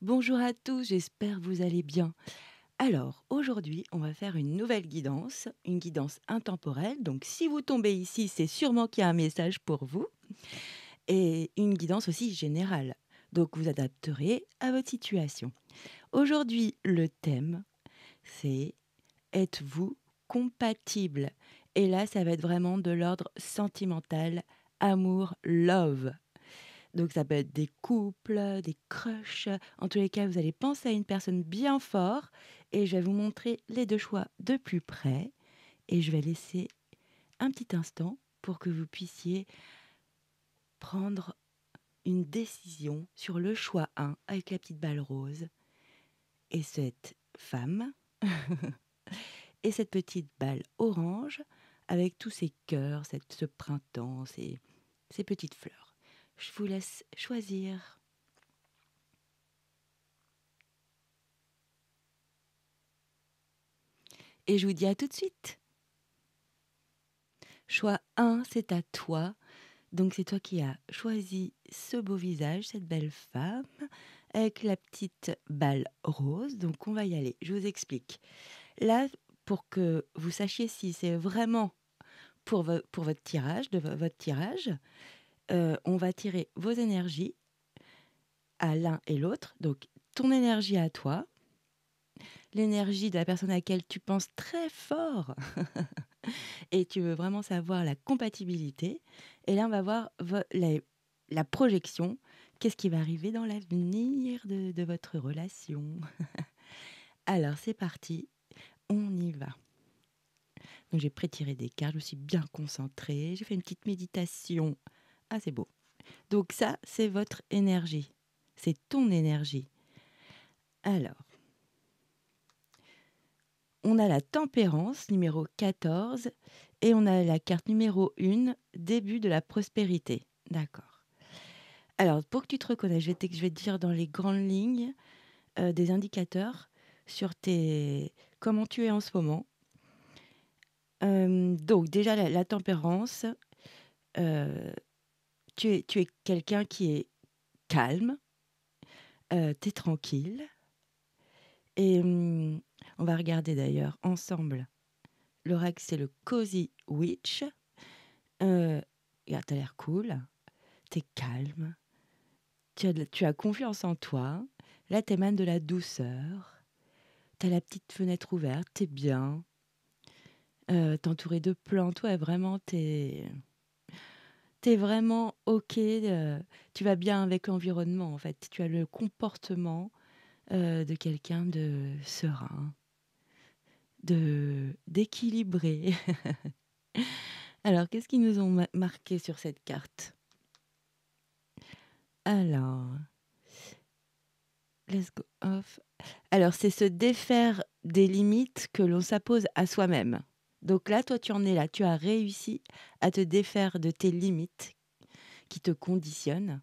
Bonjour à tous, j'espère que vous allez bien. Alors, aujourd'hui, on va faire une guidance intemporelle. Donc, si vous tombez ici, c'est sûrement qu'il y a un message pour vous. Et une guidance aussi générale. Donc, vous adapterez à votre situation. Aujourd'hui, le thème, c'est êtes-vous compatible? Et là, ça va être vraiment de l'ordre sentimental, amour, love. Donc ça peut être des couples, des crushs. En tous les cas, vous allez penser à une personne bien fort et je vais vous montrer les deux choix de plus près. Et je vais laisser un petit instant pour que vous puissiez prendre une décision sur le choix 1 avec la petite balle rose et cette femme et cette petite balle orange avec tous ces cœurs, ce printemps, ces petites fleurs. Je vous laisse choisir. Et je vous dis à tout de suite. Choix 1, c'est à toi. Donc c'est toi qui as choisi ce beau visage, cette belle femme, avec la petite balle rose. Donc on va y aller, je vous explique. Là, pour que vous sachiez si c'est vraiment pour votre tirage, votre tirage, on va tirer vos énergies à l'un et l'autre. Donc ton énergie à toi, l'énergie de la personne à laquelle tu penses très fort et tu veux vraiment savoir la compatibilité. Et là, on va voir la projection. Qu'est-ce qui va arriver dans l'avenir de votre relation? Alors, c'est parti, on y va. Donc, j'ai pré-tiré des cartes, je me suis bien concentrée, j'ai fait une petite méditation. Ah, c'est beau. Donc ça, c'est votre énergie. C'est ton énergie. Alors, on a la tempérance, numéro 14, et on a la carte numéro 1, début de la prospérité. D'accord. Alors, pour que tu te reconnaisses, je vais te dire dans les grandes lignes des indicateurs sur comment tu es en ce moment. Donc, déjà, la tempérance, euh, tu es quelqu'un qui est calme, tu es tranquille. Et on va regarder d'ailleurs ensemble. L'oracle, c'est le Cozy Witch. Regarde, t'as l'air cool, t'es calme, tu as confiance en toi. Là, t'émanes de la douceur. T'as la petite fenêtre ouverte, t'es bien. T'entourer de plantes, ouais, vraiment, t'es vraiment OK. Tu vas bien avec l'environnement, en fait. Tu as le comportement de quelqu'un de serein, d'équilibré. Alors, qu'est-ce qu'ils nous ont marqué sur cette carte? Alors, let's go off. Alors, c'est se défaire des limites que l'on s'impose à soi-même. Donc là, toi, tu en es là. Tu as réussi à te défaire de tes limites qui te conditionnent.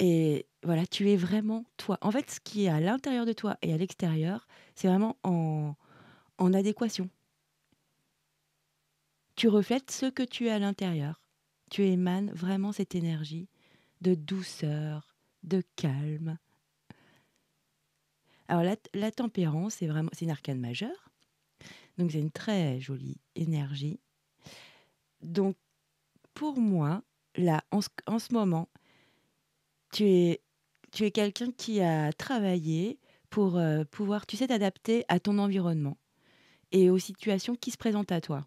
Et voilà, tu es vraiment toi. En fait, ce qui est à l'intérieur de toi et à l'extérieur, c'est vraiment en adéquation. Tu reflètes ce que tu es à l'intérieur. Tu émanes vraiment cette énergie de douceur, de calme. Alors la tempérance, c'est une arcane majeure. Donc c'est une très jolie énergie. Donc pour moi, là, en ce moment, tu es, tu es quelqu'un qui a travaillé pour pouvoir, tu sais, t'adapter à ton environnement et aux situations qui se présentent à toi.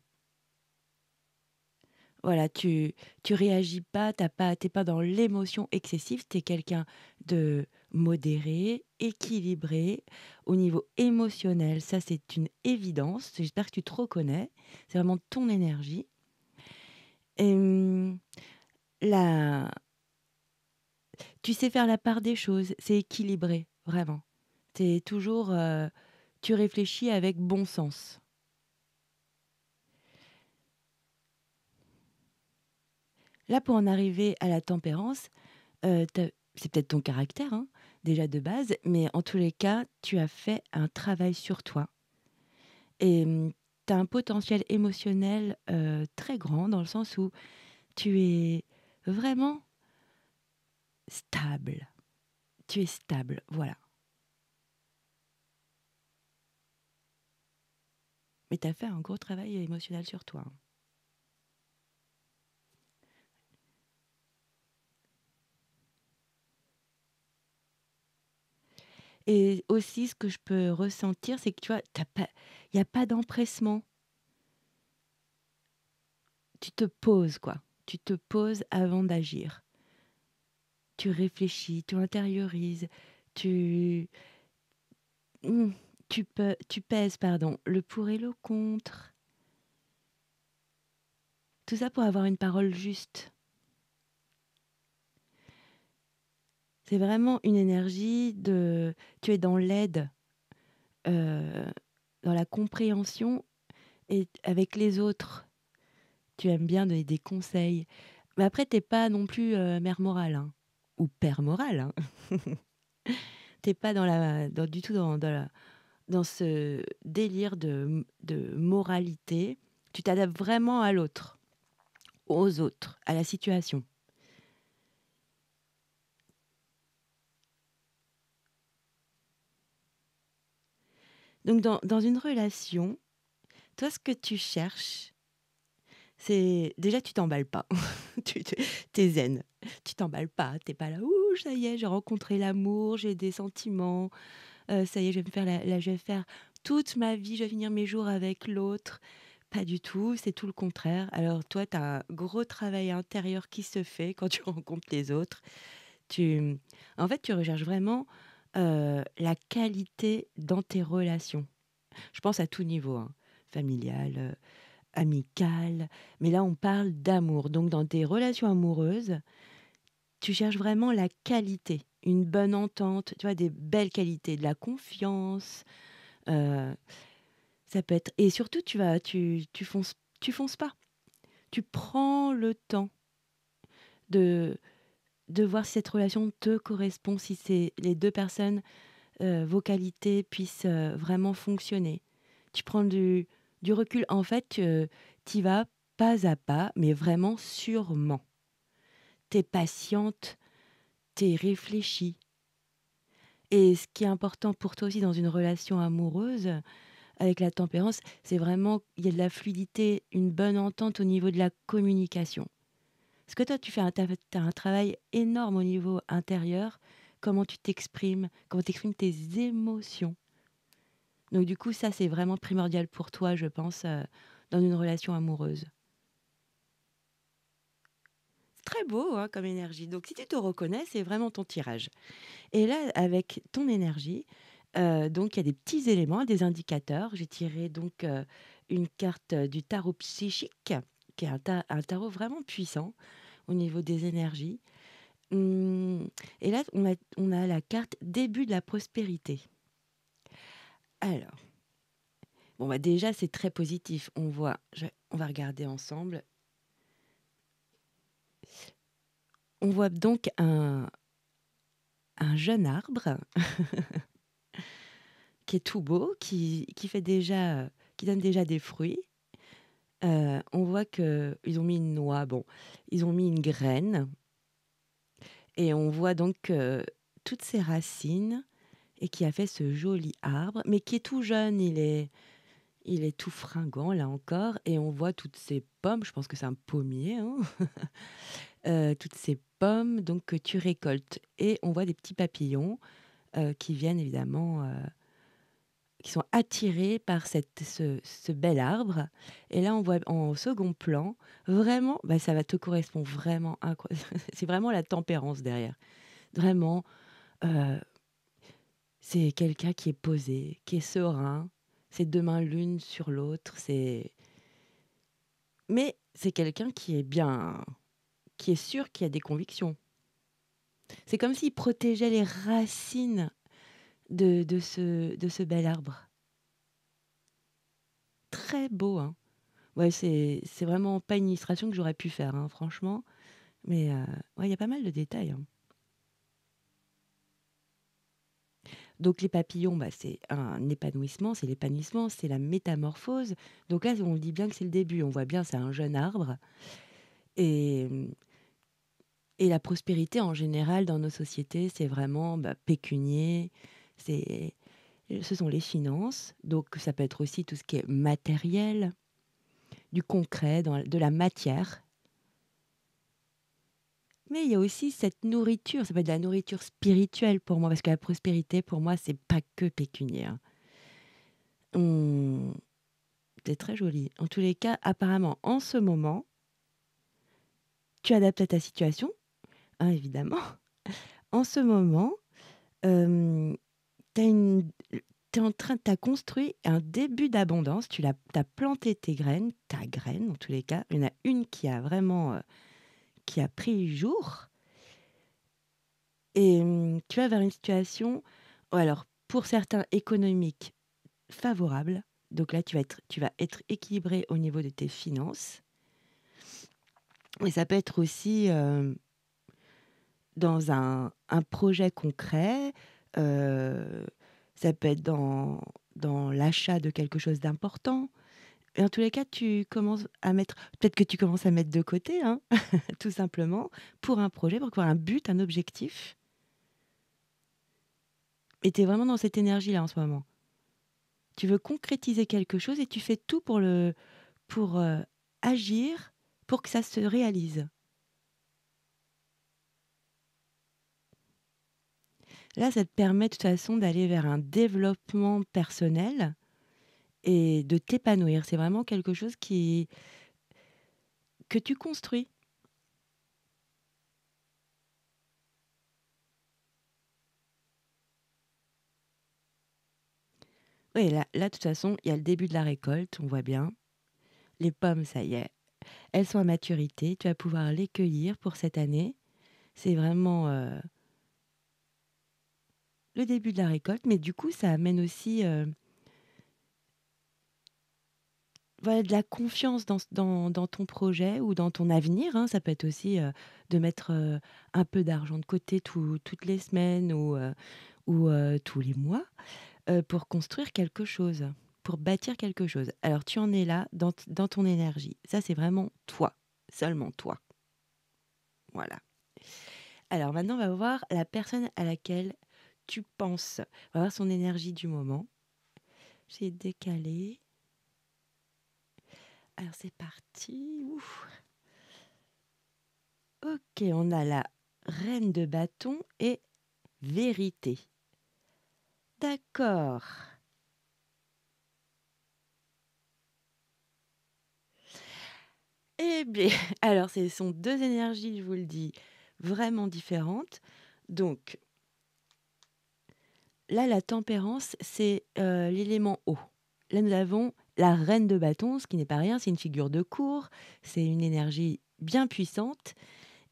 Voilà, tu réagis pas, t'es pas dans l'émotion excessive, tu es quelqu'un de modéré, équilibré au niveau émotionnel. Ça, c'est une évidence. J'espère que tu te reconnais. C'est vraiment ton énergie. Et là, tu sais faire la part des choses. C'est équilibré, vraiment. T'es toujours, tu réfléchis avec bon sens. Là, pour en arriver à la tempérance, c'est peut-être ton caractère, hein, déjà de base, mais en tous les cas, tu as fait un travail sur toi. Et tu as un potentiel émotionnel très grand dans le sens où tu es vraiment stable. Tu es stable, voilà. Mais tu as fait un gros travail émotionnel sur toi, hein. Et aussi, ce que je peux ressentir, c'est que tu vois, il n'y a pas d'empressement. Tu te poses, quoi. Tu te poses avant d'agir. Tu réfléchis, tu intériorises, tu, hmm, tu pèses, pardon, le pour et le contre. Tout ça pour avoir une parole juste. C'est vraiment une énergie de... Tu es dans l'aide, euh, dans la compréhension et avec les autres. Tu aimes bien donner des conseils. Mais après, t'es pas non plus mère morale, hein, ou père moral, hein. T'es pas du tout dans ce délire de moralité. Tu t'adaptes vraiment à l'autre, aux autres, à la situation. Donc, dans une relation, toi, ce que tu cherches, c'est déjà, tu t'emballes pas. T'es zen. Tu t'emballes pas. T'es pas là, ouh, ça y est, j'ai rencontré l'amour, j'ai des sentiments. Ça y est, je vais faire toute ma vie, je vais finir mes jours avec l'autre. Pas du tout, c'est tout le contraire. Alors toi, tu as un gros travail intérieur qui se fait quand tu rencontres les autres. Tu, En fait, tu recherches vraiment la qualité dans tes relations. Je pense à tout niveau, hein, familial, amical, mais là, on parle d'amour. Donc, dans tes relations amoureuses, tu cherches vraiment la qualité, une bonne entente, tu vois, des belles qualités, de la confiance. euh, Ça peut être... Et surtout, tu fonces pas. Tu prends le temps de, de voir si cette relation te correspond, si c'est les deux personnes, vos qualités puissent vraiment fonctionner. Tu prends du recul. En fait, tu y vas pas à pas, mais vraiment sûrement. T'es patiente, t'es réfléchie. Et ce qui est important pour toi aussi dans une relation amoureuse, avec la tempérance, c'est vraiment, il y a de la fluidité, une bonne entente au niveau de la communication. Parce que toi, t'as un travail énorme au niveau intérieur, comment tu exprimes tes émotions. Donc du coup, ça, c'est vraiment primordial pour toi, je pense, dans une relation amoureuse. C'est très beau, hein, comme énergie. Donc si tu te reconnais, c'est vraiment ton tirage. Et là, avec ton énergie, donc il y a des petits éléments, des indicateurs. J'ai tiré donc une carte du tarot psychique, qui est un tarot vraiment puissant au niveau des énergies. Et là, on a la carte début de la prospérité. Alors, bon, bah déjà, c'est très positif. On va regarder ensemble. On voit donc un jeune arbre qui est tout beau, qui donne déjà des fruits. On voit qu'ils ont mis une noix, bon, ils ont mis une graine, et on voit donc toutes ces racines, et qui a fait ce joli arbre, mais qui est tout jeune, il est tout fringant là encore, et on voit toutes ces pommes, je pense que c'est un pommier, hein. Toutes ces pommes donc que tu récoltes, et on voit des petits papillons qui viennent évidemment qui sont attirés par ce bel arbre. Et là, on voit en second plan, vraiment, bah, ça va te correspondre vraiment incroyable. C'est vraiment la tempérance derrière. Vraiment, euh, c'est quelqu'un qui est posé, qui est serein. C'est deux mains l'une sur l'autre. Mais c'est quelqu'un qui est bien, qui est sûr, qui a des convictions. C'est comme s'il protégeait les racines de ce bel arbre. Très beau, hein. Ouais, c'est vraiment pas une illustration que j'aurais pu faire, hein, franchement. Mais ouais, il y a pas mal de détails, hein. Donc les papillons, bah, c'est un épanouissement, c'est l'épanouissement, c'est la métamorphose. Donc là, on dit bien que c'est le début. On voit bien, c'est un jeune arbre. Et, et la prospérité, en général, dans nos sociétés, c'est vraiment bah, pécunier. C'est Ce sont les finances, donc ça peut être aussi tout ce qui est matériel, du concret, de la matière. Mais il y a aussi cette nourriture, ça peut être de la nourriture spirituelle pour moi, parce que la prospérité, pour moi, c'est pas que pécuniaire. On C'est très joli. En tous les cas, apparemment, en ce moment, tu adaptes à ta situation, hein, évidemment. En ce moment, hem, tu en train tu construit un début d'abondance, tu as planté tes graines, ta graine en tous les cas. Il y en a une qui a vraiment, qui a pris jour et tu vas vers une situation, alors pour certains économique, favorable. Donc là, tu vas être équilibré au niveau de tes finances. Et ça peut être aussi, dans un projet concret, heu, ça peut être dans l'achat de quelque chose d'important. Et en tous les cas, tu commences à mettre peut-être que tu commences à mettre de côté, hein, tout simplement, pour un projet, pour avoir un but, un objectif. Et tu es vraiment dans cette énergie-là en ce moment. Tu veux concrétiser quelque chose et tu fais tout pour, agir pour que ça se réalise. Là, ça te permet de toute façon d'aller vers un développement personnel et de t'épanouir. C'est vraiment quelque chose que tu construis. Oui, là, de toute façon, il y a le début de la récolte, on voit bien. Les pommes, ça y est, elles sont à maturité. Tu vas pouvoir les cueillir pour cette année. C'est vraiment le début de la récolte, mais du coup, ça amène aussi voilà, de la confiance dans ton projet ou dans ton avenir, hein. Ça peut être aussi de mettre un peu d'argent de côté toutes les semaines ou tous les mois pour construire quelque chose, pour bâtir quelque chose. Alors, tu en es là dans ton énergie. Ça, c'est vraiment toi, seulement toi. Voilà. Alors, maintenant, on va voir la personne à laquelle tu penses. On va voir son énergie du moment. J'ai décalé. Alors, c'est parti. Ouf. Ok, on a la reine de bâton et vérité. D'accord. Eh bien, alors, ce sont deux énergies, je vous le dis, vraiment différentes. Donc, là, la tempérance, c'est l'élément eau. Là, nous avons la reine de bâton, ce qui n'est pas rien, c'est une figure de cour, c'est une énergie bien puissante.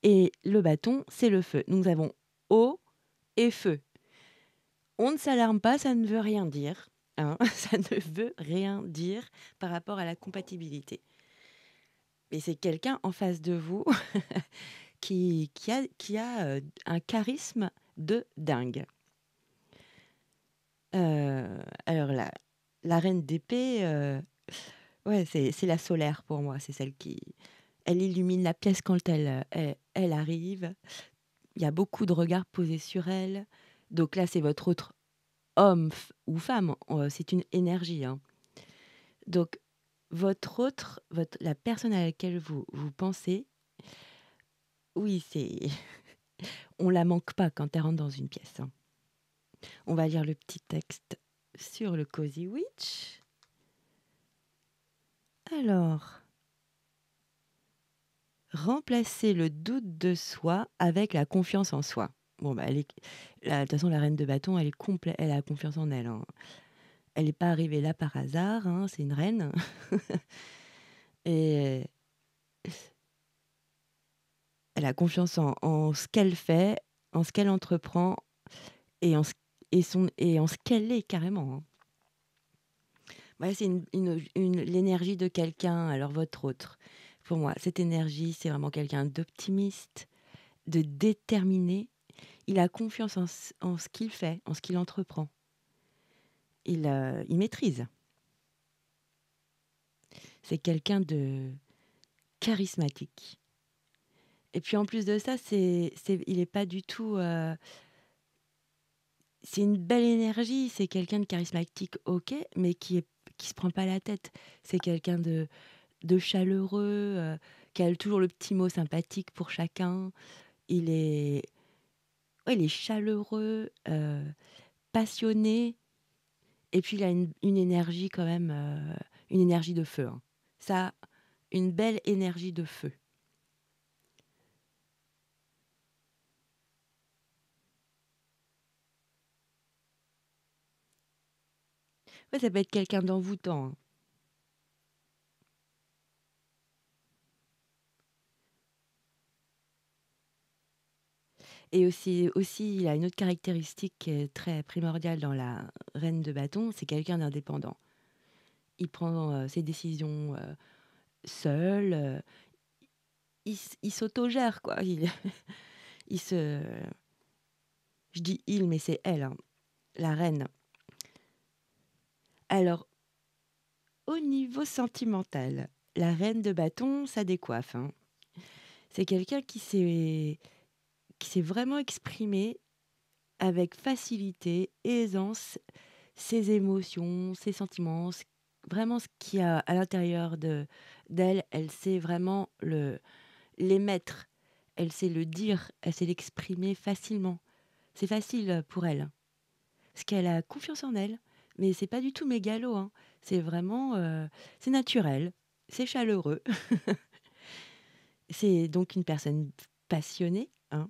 Et le bâton, c'est le feu. Nous avons eau et feu. On ne s'alarme pas, ça ne veut rien dire, hein. Ça ne veut rien dire par rapport à la compatibilité. Mais c'est quelqu'un en face de vous qui a un charisme de dingue. Alors la reine d'épée, ouais, c'est la solaire pour moi. C'est celle qui elle illumine la pièce quand elle arrive. Il y a beaucoup de regards posés sur elle. Donc là, c'est votre autre homme ou femme, c'est une énergie, hein. Donc la personne à laquelle vous pensez, oui, c'est on la manque pas quand elle rentre dans une pièce, hein. On va lire le petit texte sur le Cozy Witch. Alors, remplacer le doute de soi avec la confiance en soi. Bon, bah, de toute façon, la reine de bâton, elle est complète, elle a confiance en elle, hein. Elle n'est pas arrivée là par hasard, hein, c'est une reine. Et elle a confiance en ce qu'elle fait, en ce qu'elle entreprend et en ce qu'elle est carrément, hein. Ouais, c'est l'énergie de quelqu'un, alors votre autre. Pour moi, cette énergie, c'est vraiment quelqu'un d'optimiste, de déterminé. Il a confiance en ce qu'il fait, en ce qu'il entreprend. Il maîtrise. C'est quelqu'un de charismatique. Et puis en plus de ça, il est pas du tout. c'est une belle énergie, c'est quelqu'un de charismatique, OK, mais qui se prend pas la tête. C'est quelqu'un de chaleureux, qui a toujours le petit mot sympathique pour chacun. Il est ouais, il est chaleureux, passionné et puis il a une énergie quand même, une énergie de feu, hein. Ça, une belle énergie de feu. Ouais, ça peut être quelqu'un d'envoûtant, hein. Et aussi, il a une autre caractéristique qui est très primordiale dans la reine de bâton, c'est quelqu'un d'indépendant. Il prend, ses décisions, seul, il s'autogère quoi. Il se je dis «il» mais c'est elle, hein, la reine. Alors, au niveau sentimental, la reine de bâton, ça décoiffe, hein. C'est quelqu'un qui sait vraiment exprimer avec facilité et aisance ses émotions, ses sentiments, vraiment ce qu'il y a à l'intérieur d'elle. Elle sait vraiment l'émettre, elle sait le dire, elle sait l'exprimer facilement. C'est facile pour elle. Parce qu'elle a confiance en elle, mais c'est pas du tout mégalo, hein. C'est vraiment, c'est naturel, c'est chaleureux. C'est donc une personne passionnée, hein,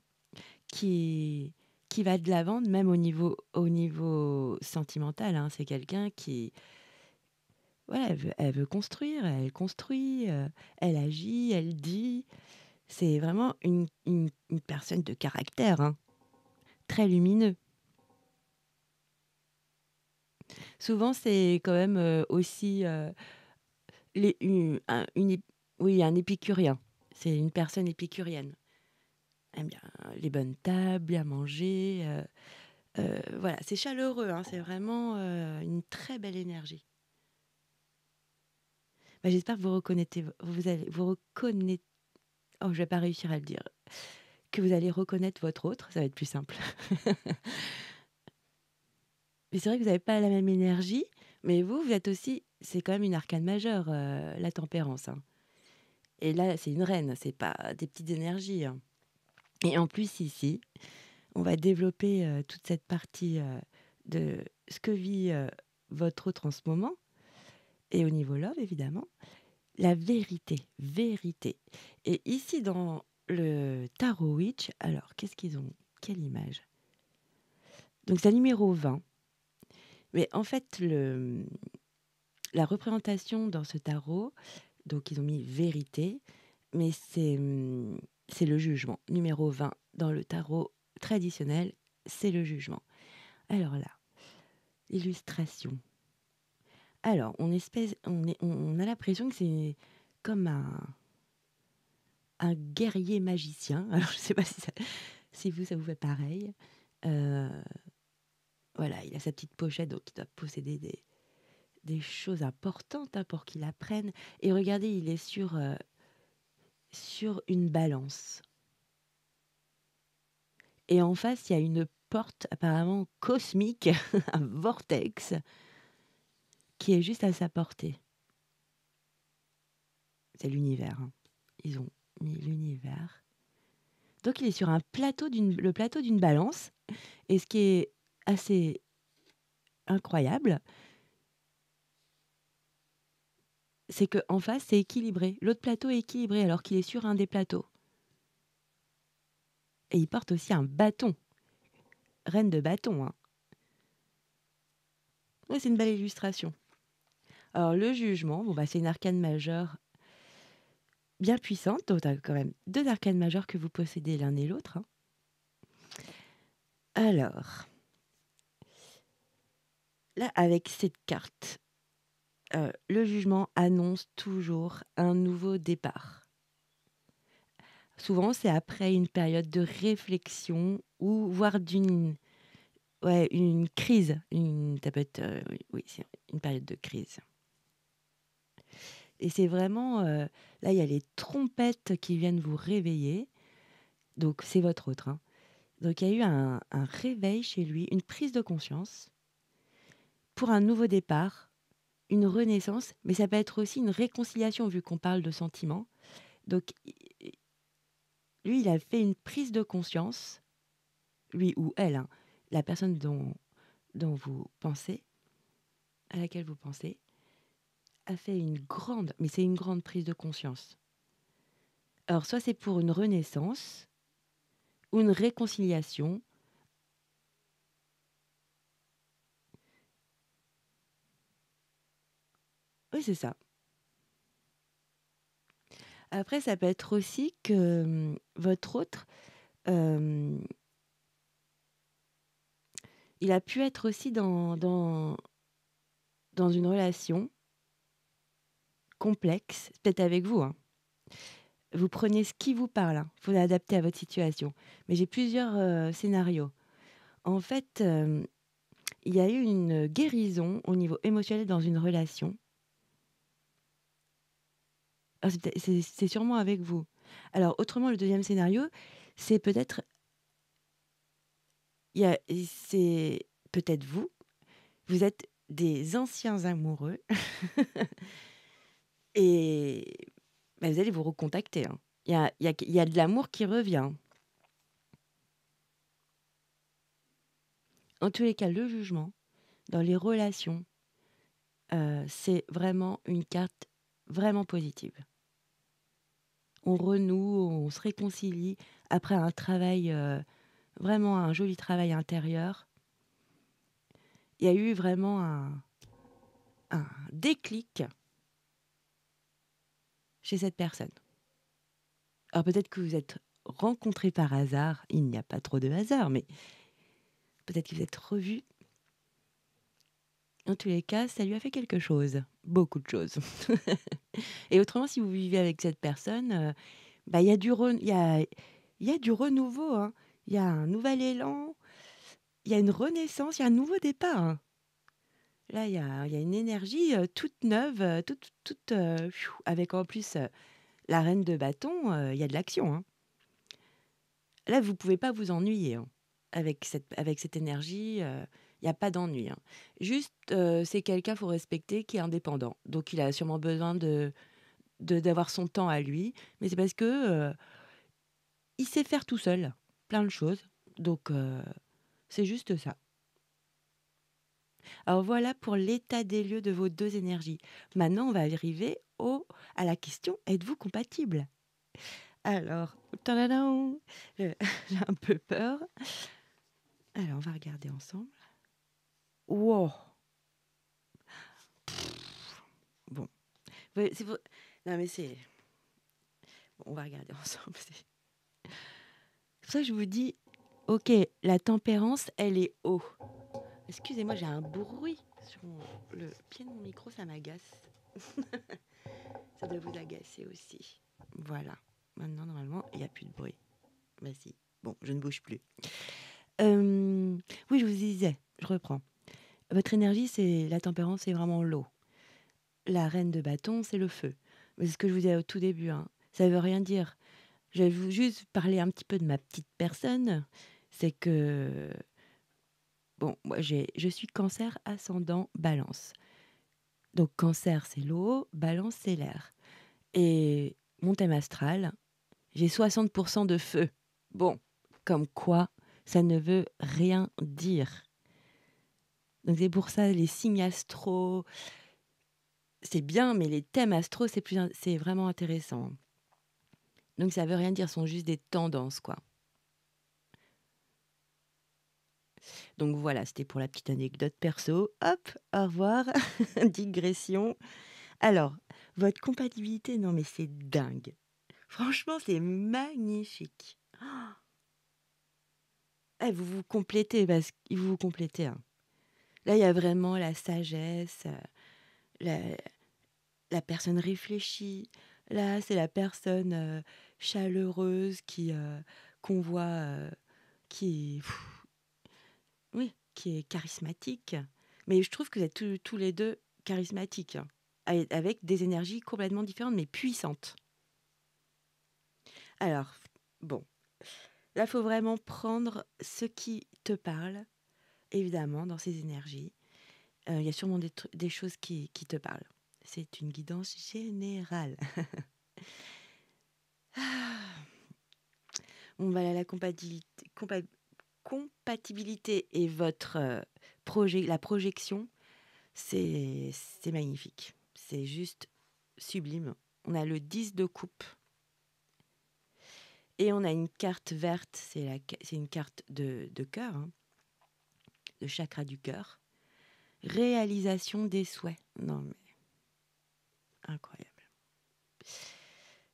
qui qui va de l'avant, même au niveau sentimental, hein. C'est quelqu'un qui voilà, elle veut construire, elle construit, elle agit, elle dit. C'est vraiment une personne de caractère, hein, très lumineux. Souvent, c'est quand même, aussi, les u un une ép oui, un épicurien. C'est une personne épicurienne. Aime bien les bonnes tables, bien manger, voilà, c'est chaleureux, hein, c'est vraiment, une très belle énergie. Bah, j'espère que vous reconnaissez vous reconnaiz oh, je vais pas réussir à le dire. Que vous allez reconnaître votre autre, ça va être plus simple. Mais c'est vrai que vous avez pas la même énergie, mais vous êtes aussi c'est quand même une arcane majeure, la tempérance, hein. Et là, c'est une reine, c'est pas des petites énergies, hein. Et en plus ici, on va développer, toute cette partie, de ce que vit, votre autre en ce moment et au niveau love évidemment. La vérité, vérité. Et ici dans le tarot witch, alors qu'est-ce qu'ils ont? Quelle image? Donc c'est la numéro 20. Mais en fait la représentation dans ce tarot, donc ils ont mis vérité, mais c'est le jugement. Numéro 20 dans le tarot traditionnel, c'est le jugement. Alors là, illustration. Alors, on a l'impression que c'est comme un guerrier magicien. Alors, je sais pas si vous, ça vous fait pareil. Heu, voilà, il a sa petite pochette, donc il doit posséder des choses importantes, hein, pour qu'il apprenne. Et regardez, il est sur une balance. Et en face, il y a une porte apparemment cosmique, un vortex, qui est juste à sa portée. C'est l'univers, hein. Ils ont mis l'univers. Donc il est sur le plateau d'une balance. Et ce qui est assez incroyable, c'est qu'en face, c'est équilibré. L'autre plateau est équilibré alors qu'il est sur un des plateaux. Et il porte aussi un bâton. Reine de bâton, hein. Ouais, c'est une belle illustration. Alors le jugement, bon, bah, c'est une arcane majeure bien puissante. Donc tu as quand même 2 arcanes majeures que vous possédez l'un et l'autre, hein. Alors, là, avec cette carte, le jugement annonce toujours un nouveau départ. Souvent, c'est après une période de réflexion ou voire une crise. Ça peut être, oui, c'est une période de crise. Et c'est vraiment, là, il y a les trompettes qui viennent vous réveiller. Donc c'est votre autre, hein. Donc il y a eu un réveil chez lui, une prise de conscience pour un nouveau départ, une renaissance, mais ça peut être aussi une réconciliation vu qu'on parle de sentiments. Donc lui, il a fait une prise de conscience, lui ou elle, hein, la personne dont vous pensez, à laquelle vous pensez, a fait une grande, mais c'est une grande prise de conscience. Alors soit c'est pour une renaissance ou une réconciliation. Oui, c'est ça. Après, ça peut être aussi que votre autre, euh, il a pu être aussi dans une relation complexe, peut-être avec vous, hein. Vous prenez ce qui vous parle, il faut l'adapter à votre situation. Mais j'ai plusieurs scénarios. En fait, il y a eu une guérison au niveau émotionnel dans une relation. Ah, c'est sûrement avec vous. Alors, autrement, le deuxième scénario, c'est peut-être, c'est peut-être vous. Vous êtes des anciens amoureux et bah, vous allez vous recontacter, hein. Il y a de l'amour qui revient. En tous les cas, le jugement dans les relations, c'est vraiment une carte vraiment positive. On renoue, on se réconcilie après un travail, vraiment un joli travail intérieur. Il y a eu vraiment un déclic chez cette personne. Alors peut-être que vous êtes rencontrés par hasard, il n'y a pas trop de hasard, mais peut-être que vous êtes revus. En tous les cas, ça lui a fait quelque chose, beaucoup de choses. Et autrement, si vous vivez avec cette personne, bah, il y a il y a du renouveau, hein. Il y a un nouvel élan, il y a une renaissance, il y a un nouveau départ, hein. Là, il y a une énergie toute neuve, avec en plus la reine de bâton, il y a de l'action, hein. Là, vous pouvez pas vous ennuyer, hein. Avec cette énergie, il y a pas d'ennui, hein. Juste, c'est quelqu'un, faut respecter, qui est indépendant. Donc il a sûrement besoin d'avoir son temps à lui, mais c'est parce que, il sait faire tout seul, plein de choses. Donc c'est juste ça. Alors voilà pour l'état des lieux de vos 2 énergies. Maintenant, on va arriver à la question: êtes-vous compatibles? Alors, tadadam, j'ai un peu peur. Alors, on va regarder ensemble. Wow! Bon, ouais, non mais c'est bon, on va regarder ensemble. C'est pour ça que je vous dis, OK, la tempérance, elle est haut. Excusez-moi, j'ai un bruit sur le pied de mon micro, ça m'agace. Ça doit vous agacer aussi. Voilà. Maintenant, normalement, il n'y a plus de bruit. Bah si. Bon, je ne bouge plus. Oui, je vous disais, je reprends. Votre énergie, c'est la tempérance, c'est vraiment l'eau. La reine de bâton, c'est le feu. Mais c'est ce que je vous disais au tout début, hein. Ça ne veut rien dire. Je vais vous juste parler un petit peu de ma petite personne. C'est que, bon, moi, je suis cancer ascendant balance. Donc, cancer, c'est l'eau, balance, c'est l'air. Et mon thème astral, j'ai 60% de feu. Bon, comme quoi, ça ne veut rien dire. Donc c'est pour ça, les signes astro, c'est bien, mais les thèmes astro, c'est vraiment intéressant. Donc ça veut rien dire, ce sont juste des tendances, quoi. Donc voilà, c'était pour la petite anecdote perso. Hop, au revoir, digression. Alors, votre compatibilité, non mais c'est dingue. Franchement, c'est magnifique. Ah, vous vous complétez, vous vous complétez, hein. Là, il y a vraiment la sagesse, la, la personne réfléchie. Là, c'est la personne chaleureuse qu'on voit, qui est, oui, qui est charismatique. Mais je trouve que vous êtes tous les deux charismatiques, hein, avec des énergies complètement différentes, mais puissantes. Alors, bon, Là, il faut vraiment prendre ce qui te parle, évidemment, dans ces énergies. Il y a sûrement des choses qui te parlent. C'est une guidance générale. Ah, bon, voilà, la compatibilité et votre la projection, c'est magnifique. C'est juste sublime. On a le 10 de coupe et on a une carte verte. C'est une carte de cœur, hein, de chakra du cœur. Réalisation des souhaits. Non, mais incroyable.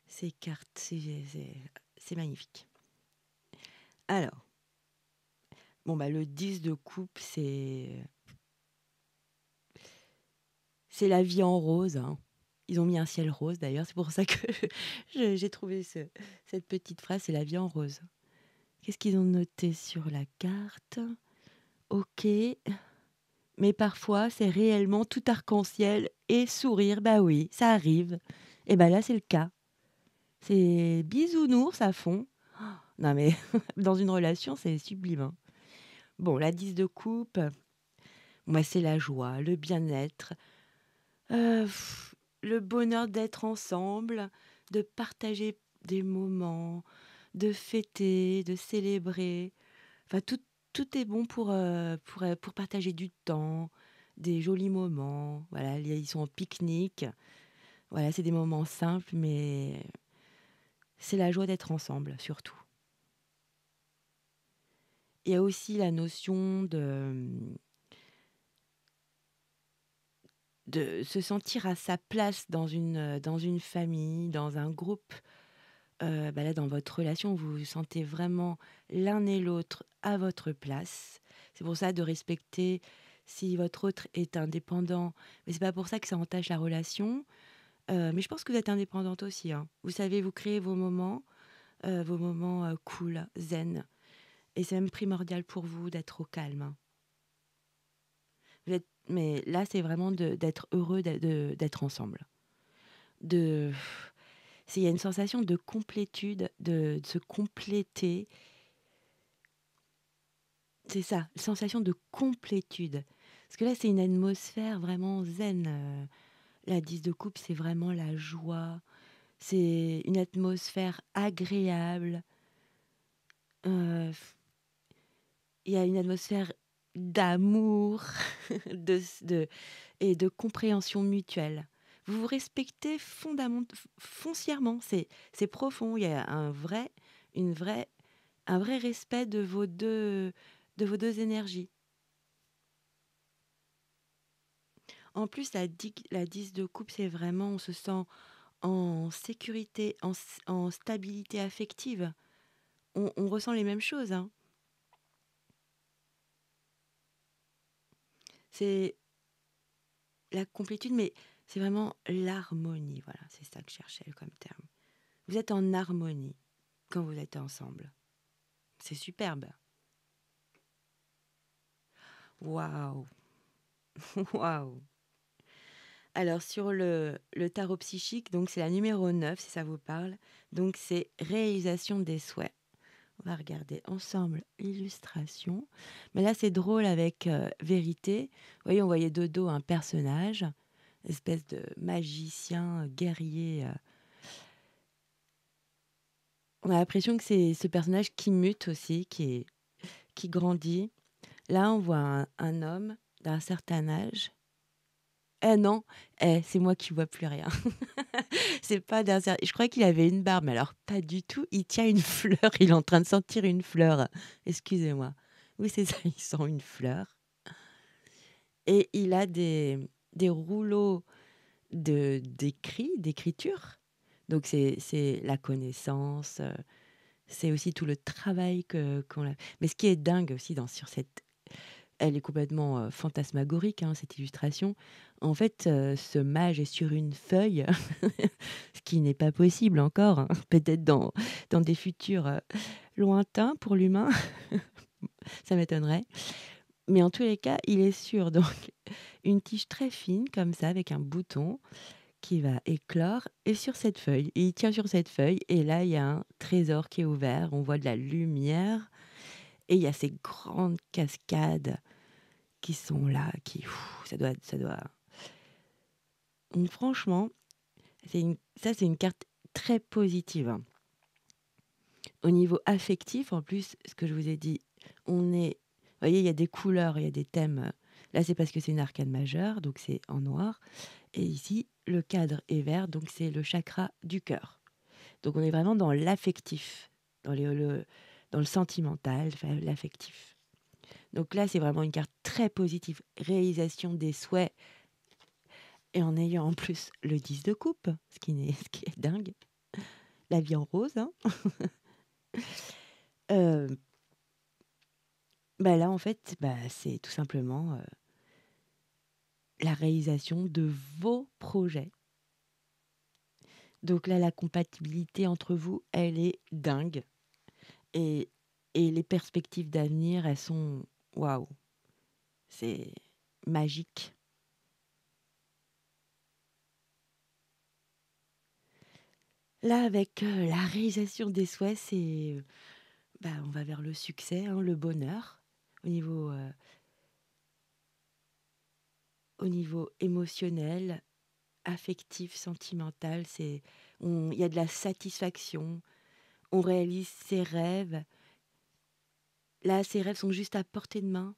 Ces cartes, c'est magnifique. Alors, bon, bah, le 10 de coupe, c'est la vie en rose, hein. Ils ont mis un ciel rose d'ailleurs, c'est pour ça que j'ai trouvé cette petite phrase, c'est la vie en rose. Qu'est-ce qu'ils ont noté sur la carte? Ok, mais parfois c'est réellement tout arc-en-ciel et sourire, bah oui, ça arrive. Et bah là c'est le cas. C'est bisounours à fond. Non mais dans une relation c'est sublime, hein. Bon, la 10 de coupe, moi c'est la joie, le bien-être, le bonheur d'être ensemble, de partager des moments, de fêter, de célébrer. Enfin, tout est bon pour partager du temps, des jolis moments. Voilà, ils sont en pique-nique. Voilà, c'est des moments simples, mais c'est la joie d'être ensemble, surtout. Il y a aussi la notion de se sentir à sa place dans une famille, dans un groupe. Bah là, dans votre relation, vous vous sentez vraiment l'un et l'autre à votre place. C'est pour ça de respecter si votre autre est indépendant. Mais c'est pas pour ça que ça entache la relation. Mais je pense que vous êtes indépendante aussi, hein. Vous savez, vous créez vos moments cool, zen. Et c'est même primordial pour vous d'être au calme, hein. Mais là, c'est vraiment d'être heureux d'être ensemble. De, il y a une sensation de complétude, de se compléter. C'est ça, sensation de complétude. Parce que là, c'est une atmosphère vraiment zen. La 10 de coupe, c'est vraiment la joie. C'est une atmosphère agréable. Euh, Il y a une atmosphère d'amour et de compréhension mutuelle. Vous vous respectez foncièrement. C'est profond. Il y a une vraie, un vrai respect de vos deux énergies. En plus, la 10 de coupe, c'est vraiment, on se sent en sécurité, en stabilité affective. On ressent les mêmes choses, hein. C'est la complétude, mais c'est vraiment l'harmonie. Voilà, c'est ça que je cherchais comme terme. Vous êtes en harmonie quand vous êtes ensemble. C'est superbe. Waouh! Waouh! Alors, sur le tarot psychique, donc c'est la numéro 9 si ça vous parle. Donc, c'est réalisation des souhaits. On va regarder ensemble l'illustration. Mais là, c'est drôle avec vérité. Vous voyez, on voyait de dos un personnage, espèce de magicien, guerrier. On a l'impression que c'est ce personnage qui mute aussi, qui grandit. Là, on voit un homme d'un certain âge. Eh non, c'est moi qui vois plus rien. C'est pas d'un certain... Je croyais qu'il avait une barbe, mais alors pas du tout. Il tient une fleur, il est en train de sentir une fleur. Excusez-moi. Oui, c'est ça, il sent une fleur. Et il a des rouleaux d'écriture. Donc c'est la connaissance, c'est aussi tout le travail qu'on a. Mais ce qui est dingue aussi sur cette... Elle est complètement fantasmagorique, hein, cette illustration. En fait, ce mage est sur une feuille, ce qui n'est pas possible encore, hein, peut-être dans des futurs lointains pour l'humain, ça m'étonnerait. Mais en tous les cas, il est sur donc une tige très fine, comme ça, avec un bouton, qui va éclore et sur cette feuille. Et il tient sur cette feuille et là, il y a un trésor qui est ouvert. On voit de la lumière et il y a ces grandes cascades qui sont là, qui ça doit. Donc, franchement, ça c'est une carte très positive, hein. Au niveau affectif, en plus, ce que je vous ai dit, vous voyez, il y a des couleurs, il y a des thèmes. Là, c'est parce que c'est une arcane majeure, donc c'est en noir. Et ici, le cadre est vert, donc c'est le chakra du cœur. Donc on est vraiment dans l'affectif, dans le sentimental, enfin, l'affectif. Donc là, c'est vraiment une carte très positive, réalisation des souhaits, et en ayant en plus le 10 de coupe, ce qui est dingue. La vie en rose, hein. Euh, Bah là, en fait, c'est tout simplement la réalisation de vos projets. Donc là, la compatibilité entre vous, elle est dingue. Et, et les perspectives d'avenir, elles sont waouh, c'est magique. Là, avec la réalisation des souhaits, on va vers le succès, hein, le bonheur au niveau émotionnel, affectif, sentimental. Il y a de la satisfaction. On réalise ses rêves. Là, ses rêves sont juste à portée de main.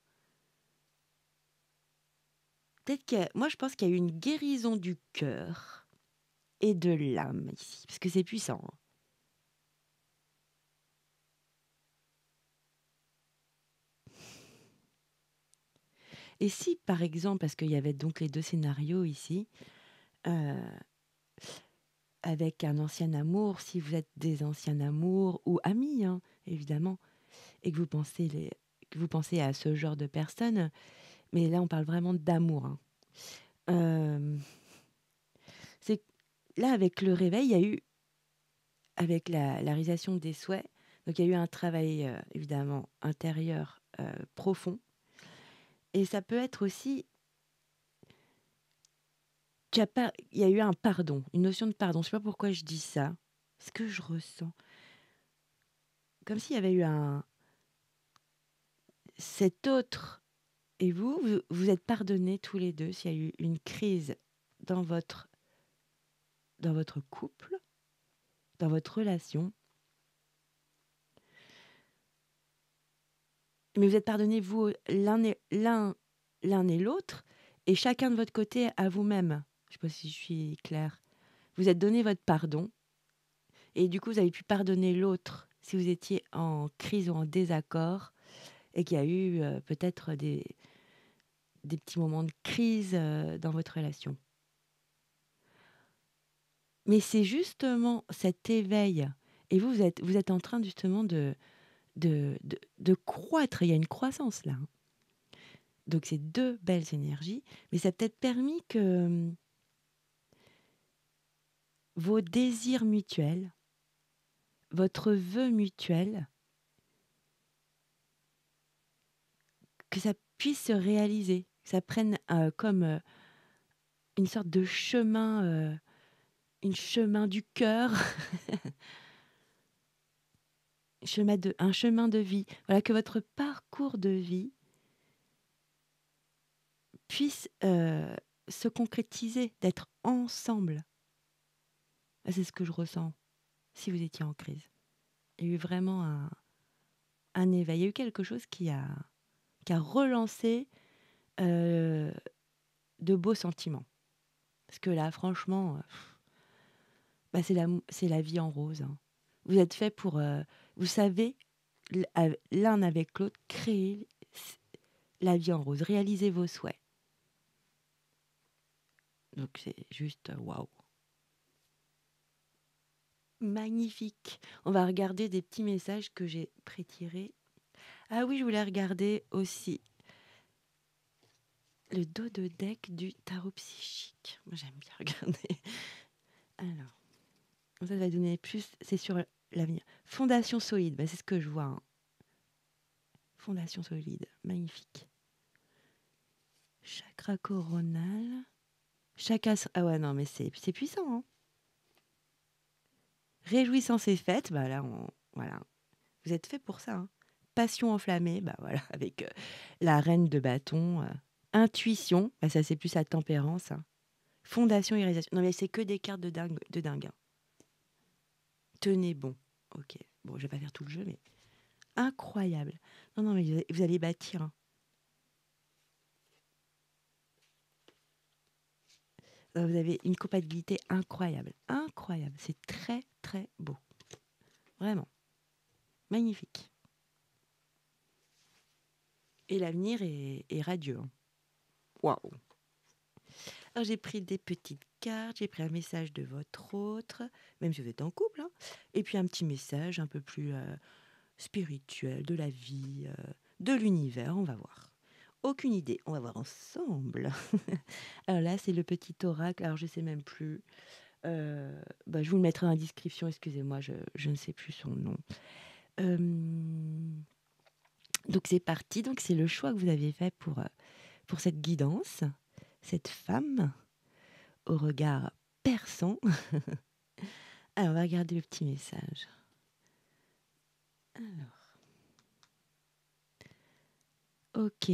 Moi, je pense qu'il y a eu une guérison du cœur et de l'âme ici, parce que c'est puissant, hein. Et si, par exemple, parce qu'il y avait donc les deux scénarios ici, euh, avec un ancien amour, si vous êtes des anciens amours ou amis, hein, évidemment, et que vous pensez à ce genre de personnes, mais là, on parle vraiment d'amour, hein. Euh, c'est là, avec le réveil, il y a eu, avec la réalisation des souhaits, donc il y a eu un travail évidemment intérieur profond, et ça peut être aussi il y a eu un pardon, une notion de pardon. Je sais pas pourquoi je dis ça, ce que je ressens, comme s'il y avait eu cet autre et vous êtes pardonnés tous les deux s'il y a eu une crise dans votre couple, dans votre relation, mais vous êtes pardonnés vous l'un et l'autre, et chacun de votre côté à vous-même. Je sais pas si je suis claire. Vous êtes donné votre pardon, et du coup vous avez pu pardonner l'autre si vous étiez en crise ou en désaccord, et qu'il y a eu peut-être des petits moments de crise dans votre relation. Mais c'est justement cet éveil, et vous êtes en train justement de croître. Il y a une croissance là, hein. Donc c'est deux belles énergies, mais ça a peut-être permis que vos désirs mutuels, votre vœu mutuel, que ça puisse se réaliser, que ça prenne comme une sorte de chemin du cœur, un chemin de vie. Voilà, que votre parcours de vie puisse se concrétiser, d'être ensemble. Ah, c'est ce que je ressens si vous étiez en crise. Il y a eu vraiment un éveil. Il y a eu quelque chose qui a relancé euh, de beaux sentiments. Parce que là, franchement, c'est la vie en rose, hein. Vous êtes fait pour, vous savez, l'un avec l'autre, créer la vie en rose, réaliser vos souhaits. Donc c'est juste waouh. Magnifique. On va regarder des petits messages que j'ai prétirés. Ah oui, je voulais regarder aussi le dos de deck du tarot psychique. Moi, j'aime bien regarder. Alors, ça va donner plus. C'est sur l'avenir. Fondation solide. C'est ce que je vois, hein. Fondation solide. Magnifique. Chakra coronal. Ah ouais, non, mais c'est puissant, hein. Réjouissance et fête, bah là, voilà, vous êtes fait pour ça, hein. Passion enflammée, bah voilà, avec la reine de bâton. Intuition, bah ça c'est plus la tempérance, hein. Fondation et réalisation. Non mais c'est que des cartes de dingue, hein. Tenez bon. Ok, bon, je vais pas faire tout le jeu, mais incroyable. Non, non, mais vous allez bâtir, hein. Vous avez une compatibilité incroyable. Incroyable. C'est très, très beau. Vraiment. Magnifique. Et l'avenir est radieux, hein. Waouh. Alors, j'ai pris des petites cartes, j'ai pris un message de votre autre, même si vous êtes en couple, hein, et puis un petit message un peu plus spirituel, de la vie, de l'univers, on va voir. Aucune idée, on va voir ensemble. Alors là, c'est le petit oracle, alors je sais même plus. Bah, je vous le mettrai dans la description, excusez-moi, je ne sais plus son nom. Euh, donc c'est parti, donc c'est le choix que vous aviez fait pour cette guidance, cette femme au regard perçant. Alors, on va regarder le petit message. Alors, ok.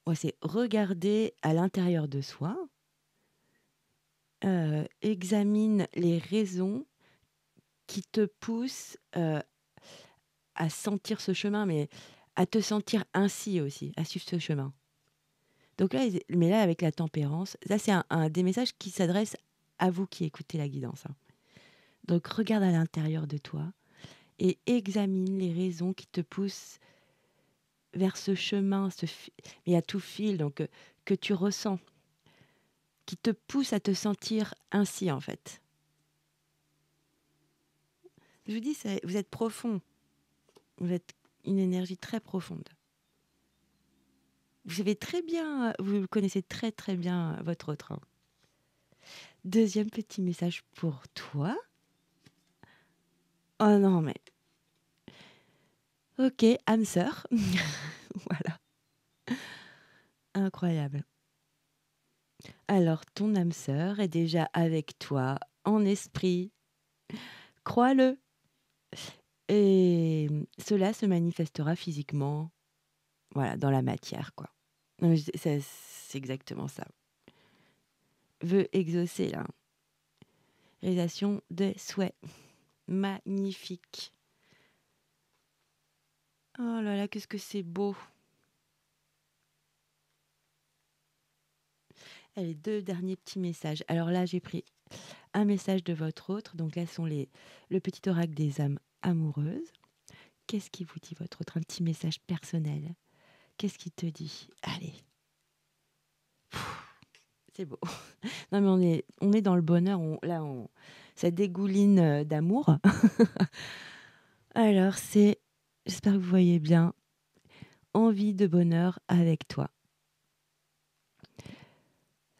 Ouais, c'est regarder à l'intérieur de soi, examine les raisons qui te poussent à sentir ce chemin, mais à te sentir ainsi aussi, à suivre ce chemin. Donc là, mais là, avec la tempérance, ça c'est un des messages qui s'adresse à vous qui écoutez la guidance, hein. Donc regarde à l'intérieur de toi et examine les raisons qui te poussent vers ce chemin, il y a tout fil donc que tu ressens, qui te pousse à te sentir ainsi en fait. Je vous dis, vous êtes profond, vous êtes une énergie très profonde. Vous savez très bien, vous connaissez très très bien votre autre, hein. Deuxième petit message pour toi. Oh non mais, ok, âme sœur. Voilà, incroyable. Alors ton âme sœur est déjà avec toi en esprit, crois-le. Et cela se manifestera physiquement, voilà, dans la matière, quoi. Non, mais c'est exactement ça. Veut exaucer, là. Réalisation des souhaits. Magnifique. Oh là là, qu'est-ce que c'est beau. Les deux derniers petits messages. Alors là, j'ai pris un message de votre autre. Donc là, sont le petit oracle des âmes amoureuses. Qu'est-ce qui vous dit votre autre? Un petit message personnel. Qu'est-ce qu'il te dit? Allez. C'est beau. Non, mais on est dans le bonheur. Ça dégouline d'amour. Alors, j'espère que vous voyez bien, envie de bonheur avec toi.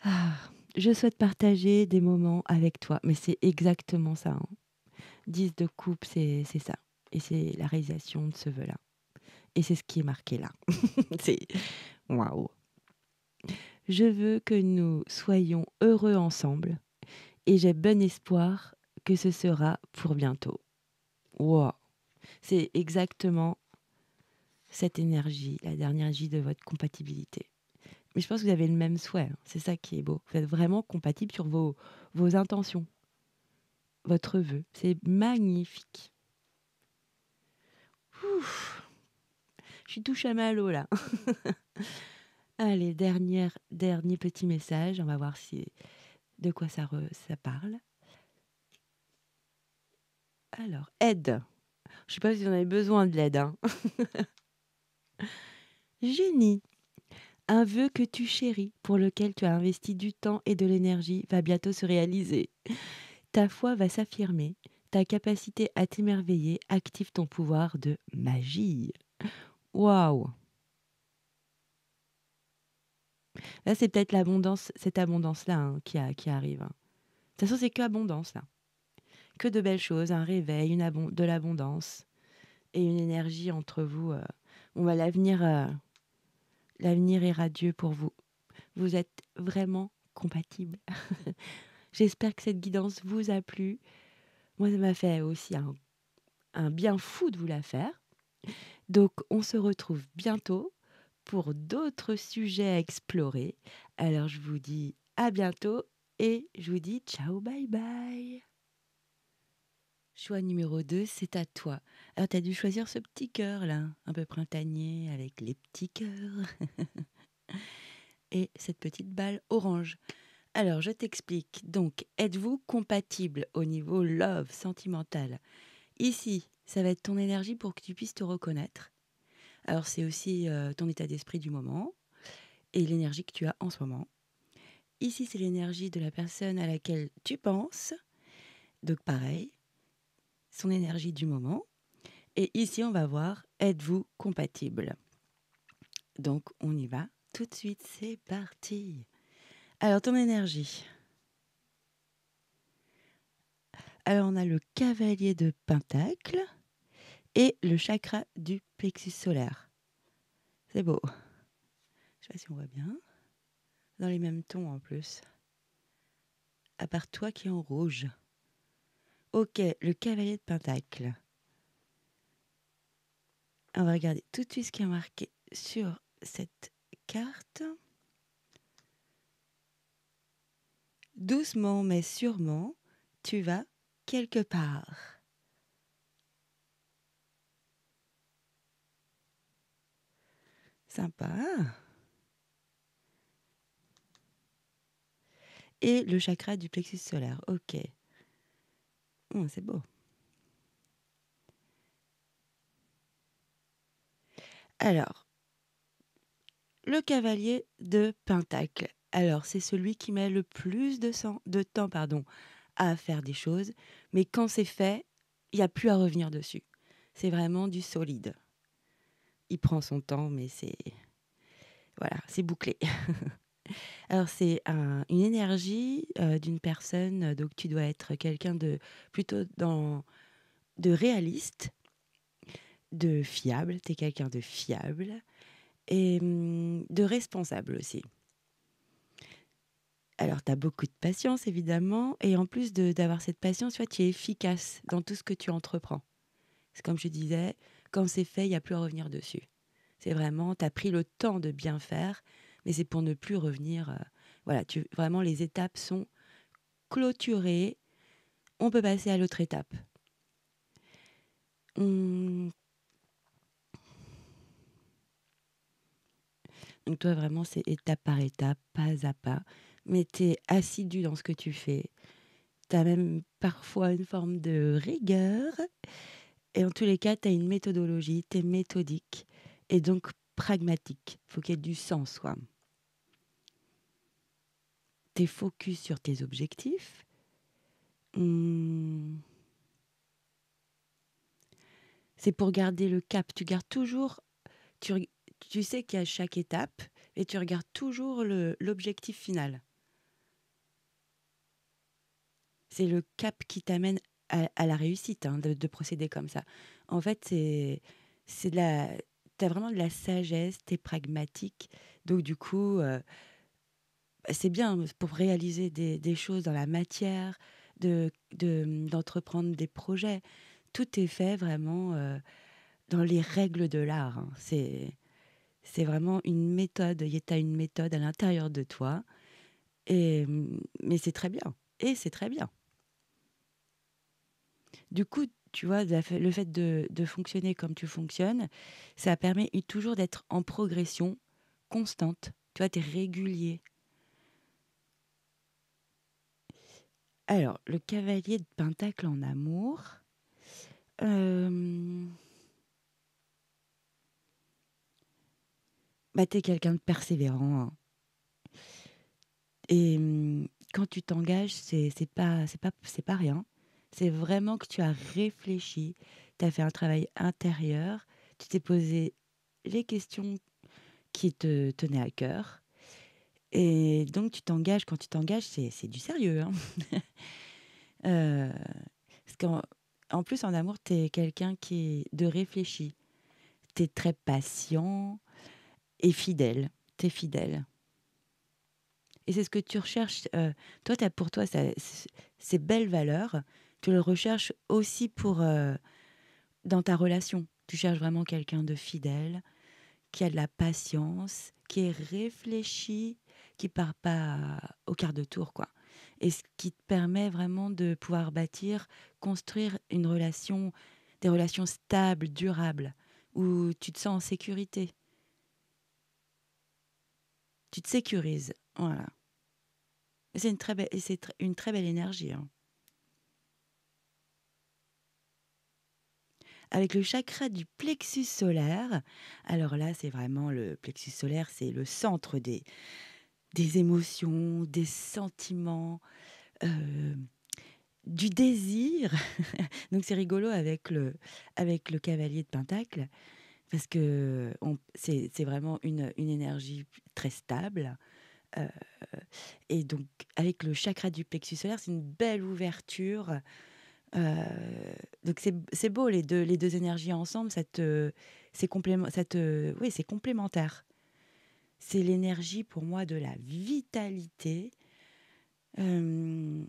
Ah, je souhaite partager des moments avec toi. Mais c'est exactement ça, hein. 10 de coupe, c'est ça. Et c'est la réalisation de ce vœu-là. Et c'est ce qui est marqué là. C'est waouh. Je veux que nous soyons heureux ensemble et j'ai bon espoir que ce sera pour bientôt. Wow. C'est exactement cette énergie, la dernière énergie de votre compatibilité. Mais je pense que vous avez le même souhait, hein. C'est ça qui est beau. Vous êtes vraiment compatible sur vos intentions, votre vœu. C'est magnifique. Ouf. Je suis touche à l'eau là. Allez, dernier petit message. On va voir de quoi ça parle. Alors, aide. Je ne sais pas si vous en avez besoin de l'aide, hein. Génie. Un vœu que tu chéris, pour lequel tu as investi du temps et de l'énergie, va bientôt se réaliser. Ta foi va s'affirmer, ta capacité à t'émerveiller active ton pouvoir de magie. Waouh! Là, c'est peut-être cette abondance-là, hein, qui arrive, hein. De toute façon, c'est que abondance, là. Que de belles choses, un réveil, de l'abondance et une énergie entre vous. L'avenir est radieux pour vous. vous êtes vraiment compatibles. J'espère que cette guidance vous a plu. Moi, ça m'a fait aussi un bien fou de vous la faire. Donc, on se retrouve bientôt pour d'autres sujets à explorer. Alors, je vous dis à bientôt et je vous dis ciao, bye bye. Choix numéro 2, c'est à toi. Alors, tu as dû choisir ce petit cœur là, un peu printanier avec les petits cœurs et cette petite balle orange. Alors, je t'explique. Donc, êtes-vous compatible au niveau love, sentimental? Ici, ça va être ton énergie pour que tu puisses te reconnaître. Alors, c'est aussi ton état d'esprit du moment et l'énergie que tu as en ce moment. Ici, c'est l'énergie de la personne à laquelle tu penses. Donc, pareil, son énergie du moment. Et ici, on va voir, êtes-vous compatible? Donc, on y va tout de suite. C'est parti. Alors, ton énergie. Alors, on a le cavalier de Pentacle et le chakra du plexus solaire. C'est beau. Je sais pas si on voit bien. Dans les mêmes tons en plus. À part toi qui es en rouge. Ok, le cavalier de Pentacle. On va regarder tout de suite ce qui est marqué sur cette carte. Doucement mais sûrement, tu vas quelque part. Sympa. Et le chakra du plexus solaire. Ok. C'est beau. Alors, le cavalier de Pentacle. Alors, c'est celui qui met le plus de temps à faire des choses. Mais quand c'est fait, il n'y a plus à revenir dessus. C'est vraiment du solide. Il prend son temps, mais voilà, c'est bouclé. Alors, c'est une énergie d'une personne, donc tu dois être quelqu'un de plutôt de réaliste, de fiable, tu es quelqu'un de fiable et de responsable aussi. Alors, tu as beaucoup de patience, évidemment, et en plus d'avoir cette patience, tu es efficace dans tout ce que tu entreprends. C'est comme je disais, quand c'est fait, il n'y a plus à revenir dessus. C'est vraiment, tu as pris le temps de bien faire, mais c'est pour ne plus revenir. Voilà, vraiment, les étapes sont clôturées. On peut passer à l'autre étape. Hum, Donc toi, vraiment, c'est étape par étape, pas à pas. Mais tu es assidu dans ce que tu fais. Tu as même parfois une forme de rigueur. Et en tous les cas, tu as une méthodologie, tu es méthodique et donc pragmatique. Il faut qu'il y ait du sens, quoi. Tu es focus sur tes objectifs. Hum, C'est pour garder le cap. Tu gardes toujours... Tu, tu sais qu'à chaque étape, et tu regardes toujours l'objectif final. C'est le cap qui t'amène à la réussite, hein, de procéder comme ça. En fait, c'est t'as vraiment de la sagesse, t'es pragmatique. Donc, du coup, c'est bien pour réaliser des choses dans la matière, d'entreprendre des projets. Tout est fait vraiment dans les règles de l'art, hein. C'est vraiment une méthode. Tu as une méthode à l'intérieur de toi. Mais c'est très bien. Et c'est très bien. Du coup, tu vois, le fait de fonctionner comme tu fonctionnes, ça permet toujours d'être en progression constante. Tu vois, tu es régulier. Alors, le cavalier de Pentacle en amour. euh, Tu es quelqu'un de persévérant, hein. Et quand tu t'engages, c'est pas rien. C'est vraiment que tu as réfléchi, tu as fait un travail intérieur, tu t'es posé les questions qui te tenaient à cœur. Et donc, quand tu t'engages, c'est du sérieux, hein. Euh, Parce en plus, en amour, tu es quelqu'un qui est de réfléchi. Tu es très patient et fidèle. Tu es fidèle. Et c'est ce que tu recherches. Toi, pour toi, ces belles valeurs, tu le recherches aussi dans ta relation. Tu cherches vraiment quelqu'un de fidèle, qui a de la patience, qui est réfléchi, qui part pas au quart de tour, quoi. Et ce qui te permet vraiment de pouvoir construire des relations stables, durables, où tu te sens en sécurité. Tu te sécurises, voilà. Et c'est une très belle énergie, hein. Avec le chakra du plexus solaire, alors là, c'est vraiment le plexus solaire, c'est le centre des émotions, des sentiments, euh, du désir. Donc c'est rigolo avec le cavalier de Pentacle, parce que c'est vraiment une énergie très stable. euh, et donc avec le chakra du plexus solaire, c'est une belle ouverture. Donc c'est beau les deux énergies ensemble, oui, c'est complémentaire. C'est l'énergie pour moi de la vitalité. Euh,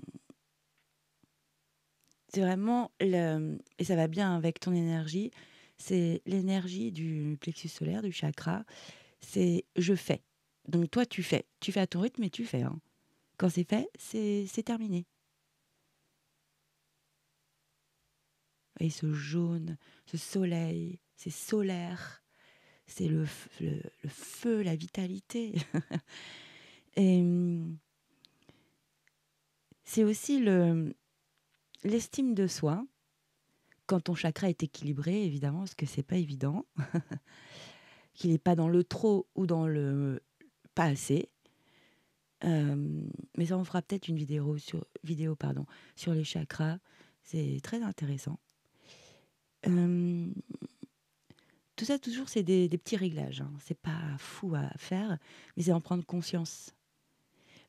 c'est vraiment et ça va bien avec ton énergie. C'est l'énergie du plexus solaire, du chakra. C'est je fais. Donc toi tu fais à ton rythme et tu fais, hein. Quand c'est fait, c'est terminé. Et ce jaune, ce soleil, c'est solaire. C'est le feu, la vitalité. Et c'est aussi l'estime de soi. Quand ton chakra est équilibré, évidemment, parce que c'est pas évident, qu'il n'est pas dans le trop ou dans le pas assez. Mais ça, on fera peut-être une sur les chakras. C'est très intéressant. Euh, Tout ça, toujours, c'est des petits réglages, hein. C'est pas fou à faire, mais c'est en prendre conscience.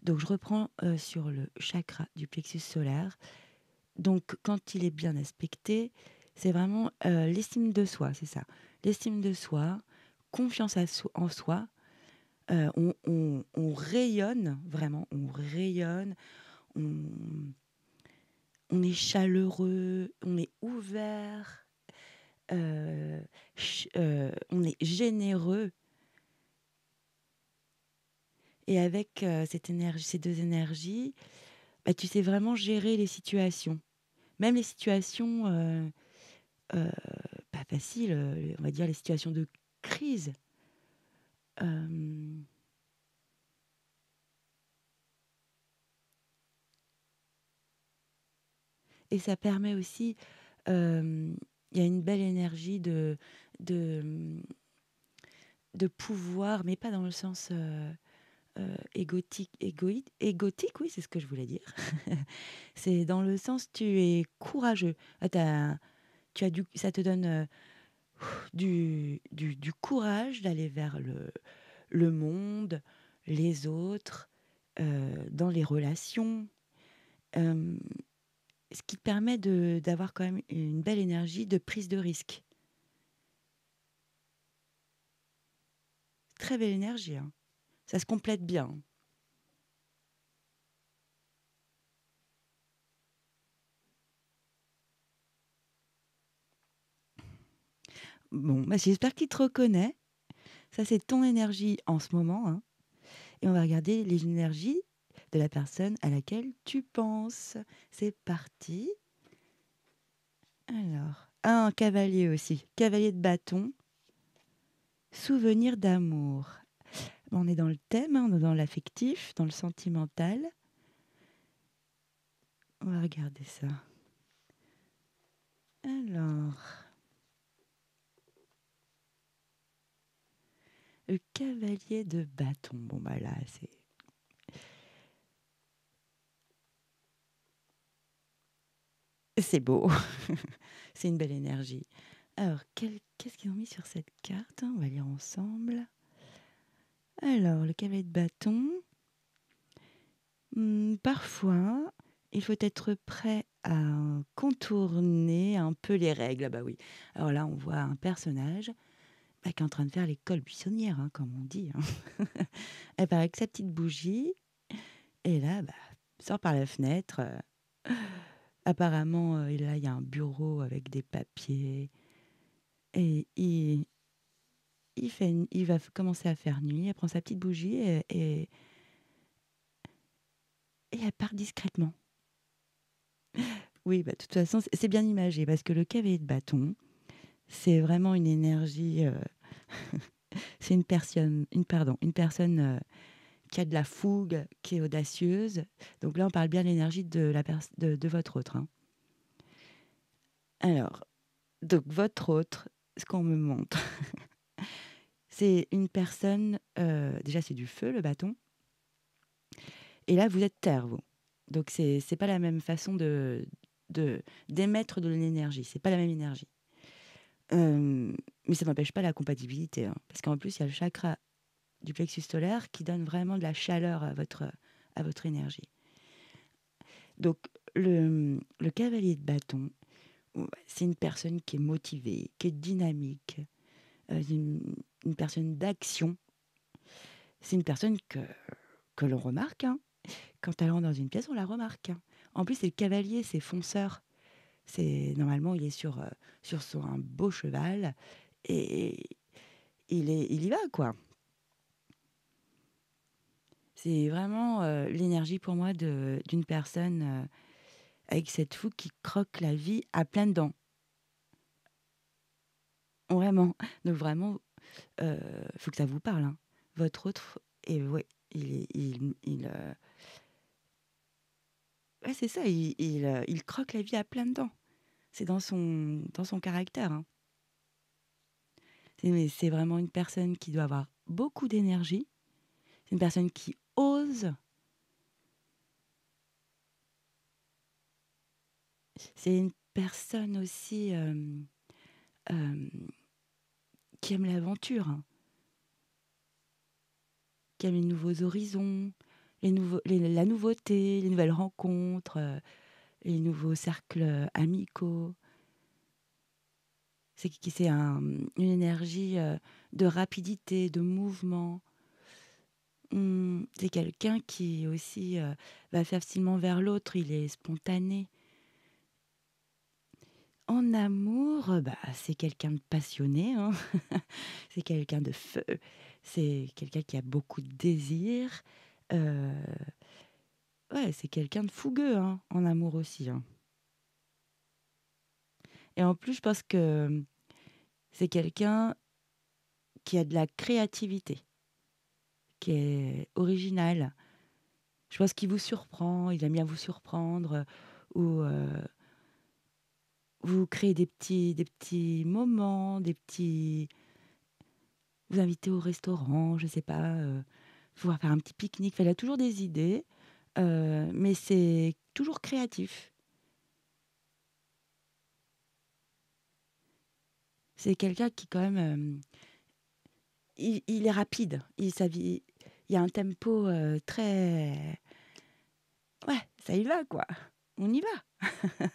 Donc, je reprends sur le chakra du plexus solaire. Donc, quand il est bien aspecté, c'est vraiment l'estime de soi, c'est ça. L'estime de soi, confiance en soi. On rayonne, vraiment, on rayonne. On, on est chaleureux, on est ouvert, on est généreux. Et avec ces deux énergies, bah, tu sais vraiment gérer les situations. Même les situations euh, pas faciles, on va dire les situations de crise. Euh, et ça permet aussi, il y a une belle énergie de, de pouvoir, mais pas dans le sens égotique, oui, c'est ce que je voulais dire. C'est dans le sens tu es courageux. Ça te donne du courage d'aller vers le monde, les autres, dans les relations. euh, Ce qui te permet d'avoir quand même une belle énergie de prise de risque. Très belle énergie, hein. Ça se complète bien. Bon, bah, j'espère qu'il te reconnaît. Ça, c'est ton énergie en ce moment, hein. Et on va regarder les énergies de la personne à laquelle tu penses. C'est parti. Alors, un cavalier aussi. Cavalier de bâton. Souvenir d'amour. On est dans le thème, hein, on est dans l'affectif, dans le sentimental. On va regarder ça. Alors, le cavalier de bâton. Bon, bah là, c'est beau. C'est une belle énergie. Alors, qu'est-ce qu'ils ont mis sur cette carte? On va lire ensemble. Alors, le cavalier de bâton. Parfois, il faut être prêt à contourner un peu les règles. Ah bah oui. Alors là, on voit un personnage qui est en train de faire l'école buissonnière, hein, comme on dit, hein. Elle part avec sa petite bougie. Et là, bah, sort par la fenêtre. Apparemment, là, il y a un bureau avec des papiers. Et il va commencer à faire nuit. Elle prend sa petite bougie et elle part discrètement. Oui, bah, de toute façon, c'est bien imagé parce que le cavalier de bâton, c'est vraiment une énergie. C'est une personne qui a de la fougue, qui est audacieuse. Donc là, on parle bien de l'énergie de votre autre, hein. Alors, donc votre autre, ce qu'on me montre, c'est une personne. Déjà, c'est du feu, le bâton. Et là, vous êtes terre, vous. Donc, c'est pas la même façon de d'émettre de l'énergie. C'est pas la même énergie. Mais ça n'empêche pas la compatibilité, hein, parce qu'en plus, il y a le chakra du plexus solaire qui donne vraiment de la chaleur à votre énergie. Donc, le cavalier de bâton, c'est une personne qui est motivée, qui est dynamique, une personne d'action. C'est une personne que l'on remarque, hein. Quand elle rentre dans une pièce, on la remarque, hein. En plus, c'est le cavalier, c'est fonceur. Normalement, il est sur un beau cheval et il y va, quoi. C'est vraiment l'énergie pour moi d'une personne avec cette fougue qui croque la vie à pleines dents. Vraiment. Donc vraiment, faut que ça vous parle, hein. Votre autre, et ouais, ouais, c'est ça, il croque la vie à pleines dents. C'est dans son caractère, hein. Mais c'est vraiment une personne qui doit avoir beaucoup d'énergie. C'est une personne qui ose. C'est une personne aussi euh, qui aime l'aventure, hein, qui aime les nouveaux horizons, la nouveauté, les nouvelles rencontres, les nouveaux cercles amicaux. Une énergie de rapidité, de mouvement. C'est quelqu'un qui aussi va facilement vers l'autre, il est spontané. En amour, bah, c'est quelqu'un de passionné, hein. C'est quelqu'un de feu. C'est quelqu'un qui a beaucoup de désir. Euh, ouais, c'est quelqu'un de fougueux, hein, en amour aussi, hein. Et en plus, je pense que c'est quelqu'un qui a de la créativité, qui est original. Je pense qu'il vous surprend, il aime bien vous surprendre, ou vous créez des petits moments, vous invitez au restaurant, je sais pas, pouvoir faire un petit pique-nique. Enfin, il a toujours des idées, mais c'est toujours créatif. C'est quelqu'un qui quand même, il est rapide. Il y a un tempo très, ouais, ça y va quoi. On y va.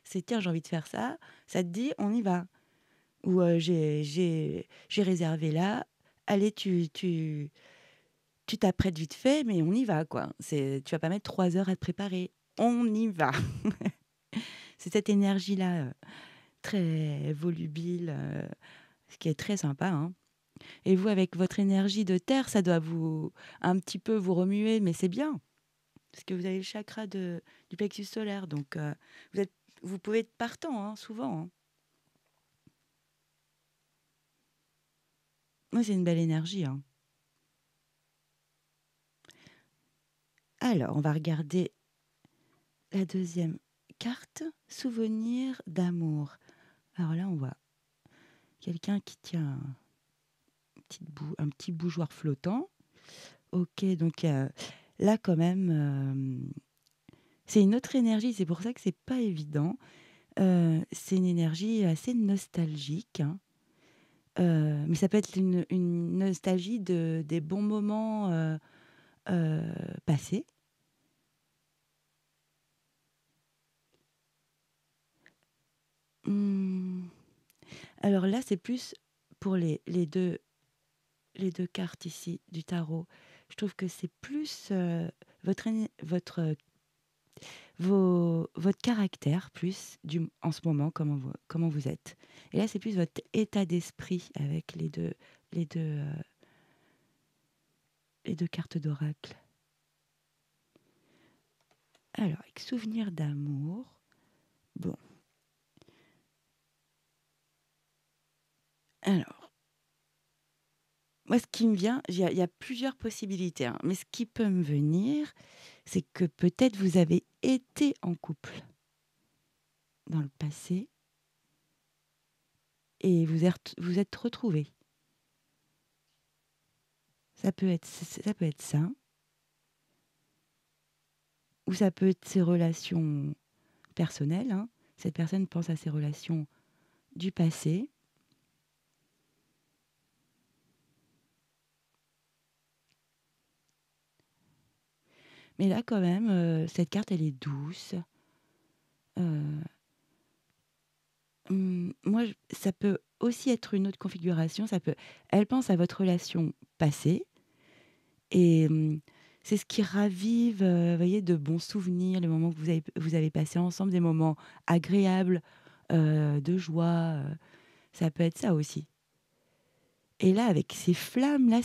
C'est tiens, j'ai envie de faire ça. Ça te dit, on y va. Ou j'ai réservé là. Allez, tu t'apprêtes vite fait, mais on y va, quoi. Tu vas pas mettre 3 heures à te préparer. On y va. C'est cette énergie-là, très volubile, ce qui est très sympa, hein. Et vous, avec votre énergie de terre, ça doit un petit peu vous remuer, mais c'est bien. Parce que vous avez le chakra du plexus solaire. Donc, vous êtes, vous pouvez être partant, hein, souvent, hein. Moi, c'est une belle énergie, hein. Alors, on va regarder la deuxième carte, souvenir d'amour. Alors là, on voit quelqu'un qui tient un petit bougeoir flottant. Ok, donc là, quand même, c'est une autre énergie. C'est pour ça que c'est pas évident. C'est une énergie assez nostalgique, hein. Mais ça peut être une nostalgie des bons moments passés. Hum, Alors là, c'est plus pour les deux cartes ici du tarot. Je trouve que c'est plus votre caractère plus en ce moment, comment vous êtes. Et là, c'est plus votre état d'esprit avec les deux, euh, les deux cartes d'oracle. Alors, avec souvenir d'amour. Bon. Alors, moi, ce qui me vient, il y a plusieurs possibilités, hein, mais ce qui peut me venir, c'est que peut-être vous avez été en couple dans le passé et vous êtes retrouvés. Ça peut être ça, ou ça peut être ses relations personnelles, hein. Cette personne pense à ses relations du passé. Mais là, quand même, cette carte, elle est douce. Euh, moi, ça peut aussi être une autre configuration. Elle pense à votre relation passée et c'est ce qui ravive, voyez, de bons souvenirs, les moments que vous avez passés ensemble, des moments agréables, de joie. Ça peut être ça aussi. Et là, avec ces flammes, là,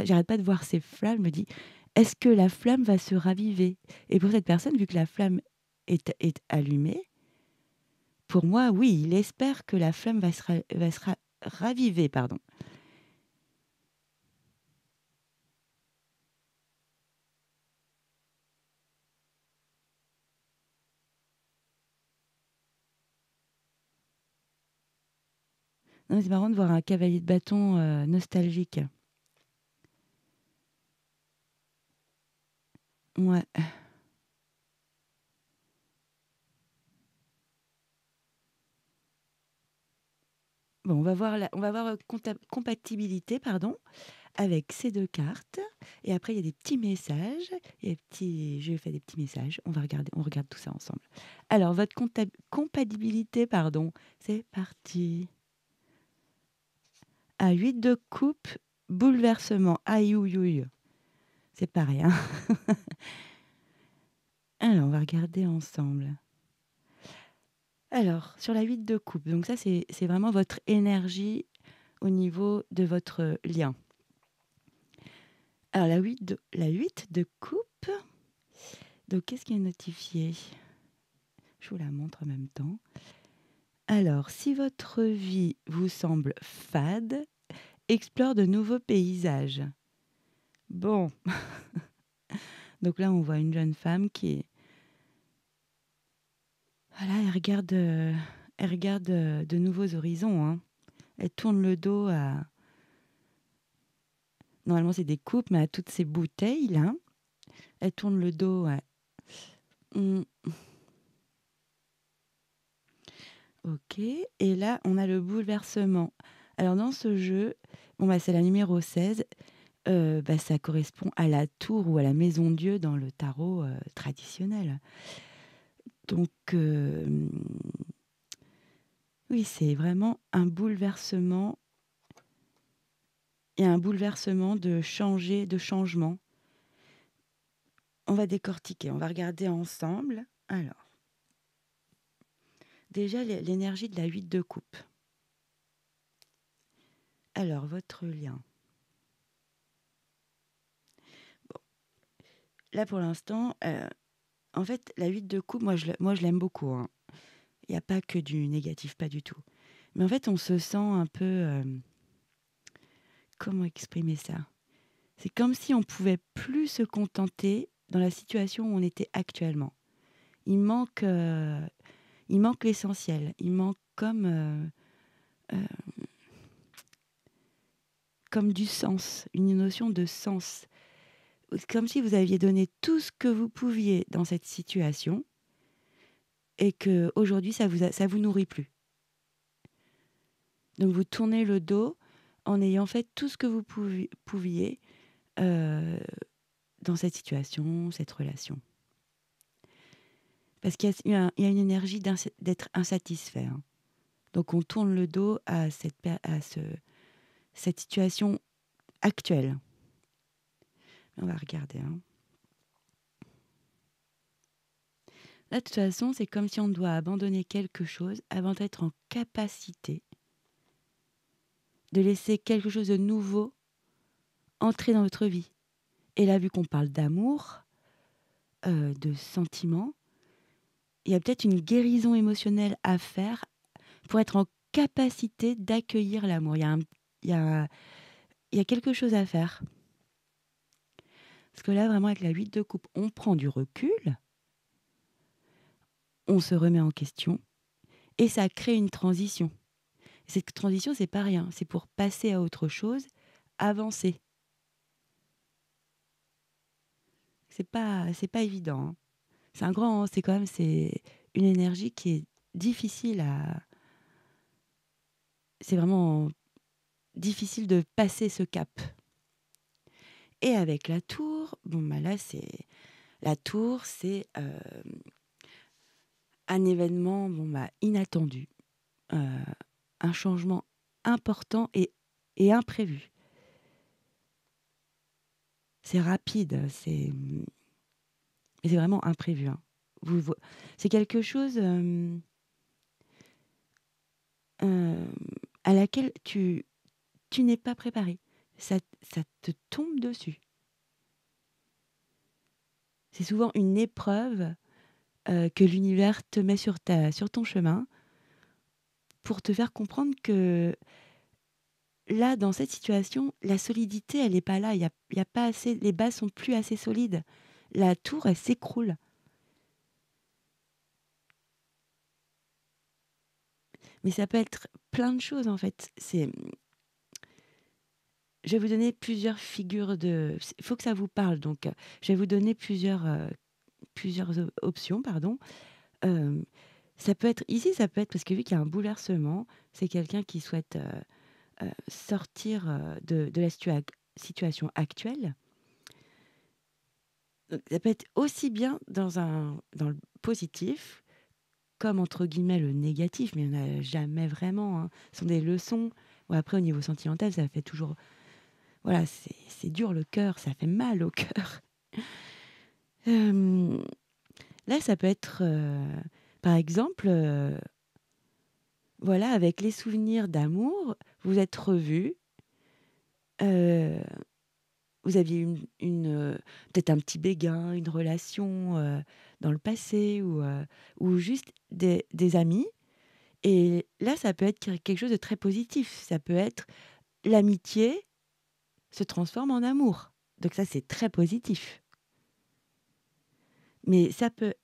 j'arrête pas de voir ces flammes. Je me dis, est-ce que la flamme va se raviver? Et pour cette personne, vu que la flamme est allumée, pour moi, oui, il espère que la flamme va se raviver, pardon. Non, c'est marrant de voir un cavalier de bâton nostalgique. Ouais. Bon, on va voir compatibilité, pardon, avec ces deux cartes. Et après, il y a des petits messages. Je fais des petits messages. On regarde tout ça ensemble. Alors, votre compatibilité, pardon, c'est parti. À 8 de coupe, bouleversement. Aïe, ouïe, ouïe. C'est pareil, hein. Alors, on va regarder ensemble. Alors, sur la 8 de coupe, donc ça, c'est vraiment votre énergie au niveau de votre lien. Alors, la 8 de coupe, donc qu'est-ce qui est notifié? Je vous la montre en même temps. Alors, si votre vie vous semble fade, explore de nouveaux paysages. Bon, donc là, on voit une jeune femme qui est... Voilà, elle regarde de nouveaux horizons, hein. Elle tourne le dos à... Normalement, c'est des coupes, mais à toutes ces bouteilles, là. Elle tourne le dos à... Hmm, ok, et là, on a le bouleversement. Alors, dans ce jeu, bon, bah, c'est la numéro 16. Bah, ça correspond à la tour ou à la maison Dieu dans le tarot traditionnel. Donc, oui, c'est vraiment un bouleversement. Il y a un bouleversement de changement. On va décortiquer, on va regarder ensemble. Alors, déjà, l'énergie de la 8 de coupe. Alors, votre lien. Bon, là, pour l'instant, en fait, la 8 de coupe, moi, je l'aime beaucoup, hein. Il n'y a pas que du négatif, pas du tout. Mais en fait, on se sent un peu... comment exprimer ça? C'est comme si on pouvait plus se contenter dans la situation où on était actuellement. Il manque, euh, il manque l'essentiel. Il manque euh, comme du sens, une notion de sens. Comme si vous aviez donné tout ce que vous pouviez dans cette situation et que aujourd'hui ça vous nourrit plus. Donc vous tournez le dos en ayant fait tout ce que vous pouviez euh, dans cette situation, cette relation. Parce il y a une énergie d'être insatisfait, hein. Donc on tourne le dos à cette situation actuelle. On va regarder, hein. Là, de toute façon, c'est comme si on doit abandonner quelque chose avant d'être en capacité de laisser quelque chose de nouveau entrer dans votre vie. Et là, vu qu'on parle d'amour, de sentiments, il y a peut-être une guérison émotionnelle à faire pour être en capacité d'accueillir l'amour. Il y a, il y a quelque chose à faire. Parce que là, vraiment, avec la 8 de coupe, on prend du recul, on se remet en question, et ça crée une transition. Cette transition, c'est pas rien. C'est pour passer à autre chose, avancer. C'est pas évident, hein. C'est quand même, c'est une énergie qui est difficile à. C'est vraiment difficile de passer ce cap. Et avec la tour, bon, bah là, la tour, c'est un événement, bon, bah, inattendu, euh, un changement important et imprévu. C'est rapide, c'est vraiment imprévu, hein. C'est quelque chose euh, à laquelle tu n'es pas préparé. Ça te tombe dessus. C'est souvent une épreuve que l'univers te met sur ton chemin pour te faire comprendre que là, dans cette situation, la solidité, elle n'est pas là. Il y a pas assez, les bases sont plus assez solides. La tour, elle s'écroule. Mais ça peut être plein de choses, en fait. Je vais vous donner plusieurs figures de. Il faut que ça vous parle. Donc, je vais vous donner plusieurs options, pardon. Euh, Ça peut être ici, ça peut être parce que vu qu'il y a un bouleversement, c'est quelqu'un qui souhaite sortir de la situation actuelle. Donc, ça peut être aussi bien dans le positif comme entre guillemets le négatif, mais il n'y en a jamais vraiment, hein. Ce sont des leçons. Bon, après, au niveau sentimental, ça fait toujours. Voilà, c'est dur le cœur, ça fait mal au cœur. Euh, Là, ça peut être, par exemple, voilà, avec les souvenirs d'amour, vous êtes revus. euh, Vous aviez peut-être un petit béguin, une relation dans le passé ou juste des amis. Et là, ça peut être quelque chose de très positif. Ça peut être l'amitié se transforme en amour. Donc ça, c'est très positif. Mais ça peut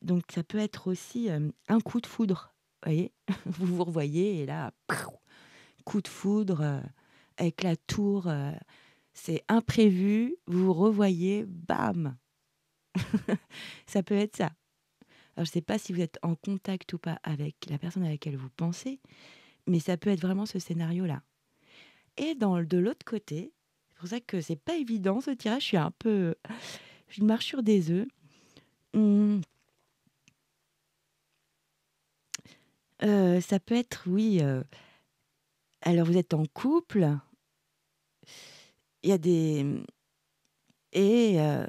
être aussi un coup de foudre. Vous voyez, vous vous revoyez et là, coup de foudre avec la tour. C'est imprévu. Vous vous revoyez, bam. Ça peut être ça. Alors, je ne sais pas si vous êtes en contact ou pas avec la personne à laquelle vous pensez, mais ça peut être vraiment ce scénario-là. Et de l'autre côté, c'est pour ça que c'est pas évident ce tirage. Je marche sur des œufs. Hum, Ça peut être, oui. Alors, vous êtes en couple. Il y a des et à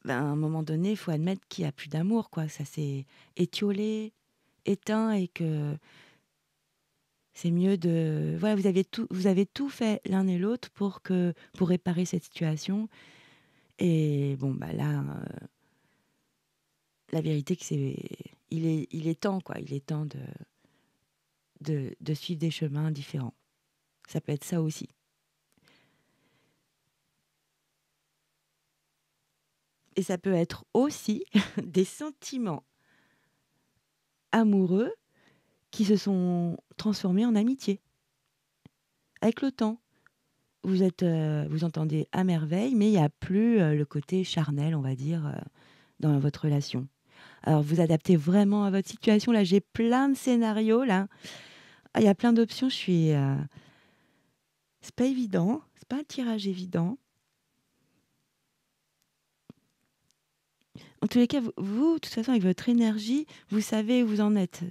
un moment donné, il faut admettre qu'il y a plus d'amour, quoi. Ça s'est étiolé, éteint, et que c'est mieux de voilà, vous avez tout fait l'un et l'autre pour réparer cette situation. Et bon, bah là, la vérité que il est temps, quoi. Il est temps de suivre des chemins différents. Ça peut être ça aussi. Et ça peut être aussi des sentiments amoureux qui se sont transformés en amitié avec le temps. Vous entendez à merveille, mais il n'y a plus le côté charnel, on va dire, dans votre relation. Alors, vous adaptez vraiment à votre situation. Là, j'ai plein de scénarios. Là, il y a plein d'options. C'est pas évident. C'est pas un tirage évident. En tous les cas, vous, de toute façon, avec votre énergie, vous savez où vous en êtes.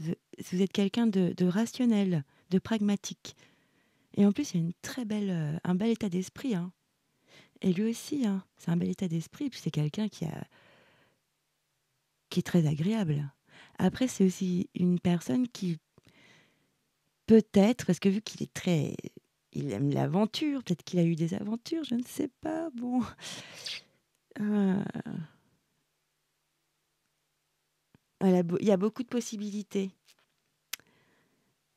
Vous êtes quelqu'un de rationnel, de pragmatique. Et en plus, il y a un bel état d'esprit, hein. Et lui aussi, hein, c'est un bel état d'esprit. Puis c'est quelqu'un qui est très agréable. Après, c'est aussi une personne qui peut-être, parce que vu qu'il est très, il aime l'aventure, peut-être qu'il a eu des aventures, je ne sais pas. Bon, Euh, voilà, il y a beaucoup de possibilités.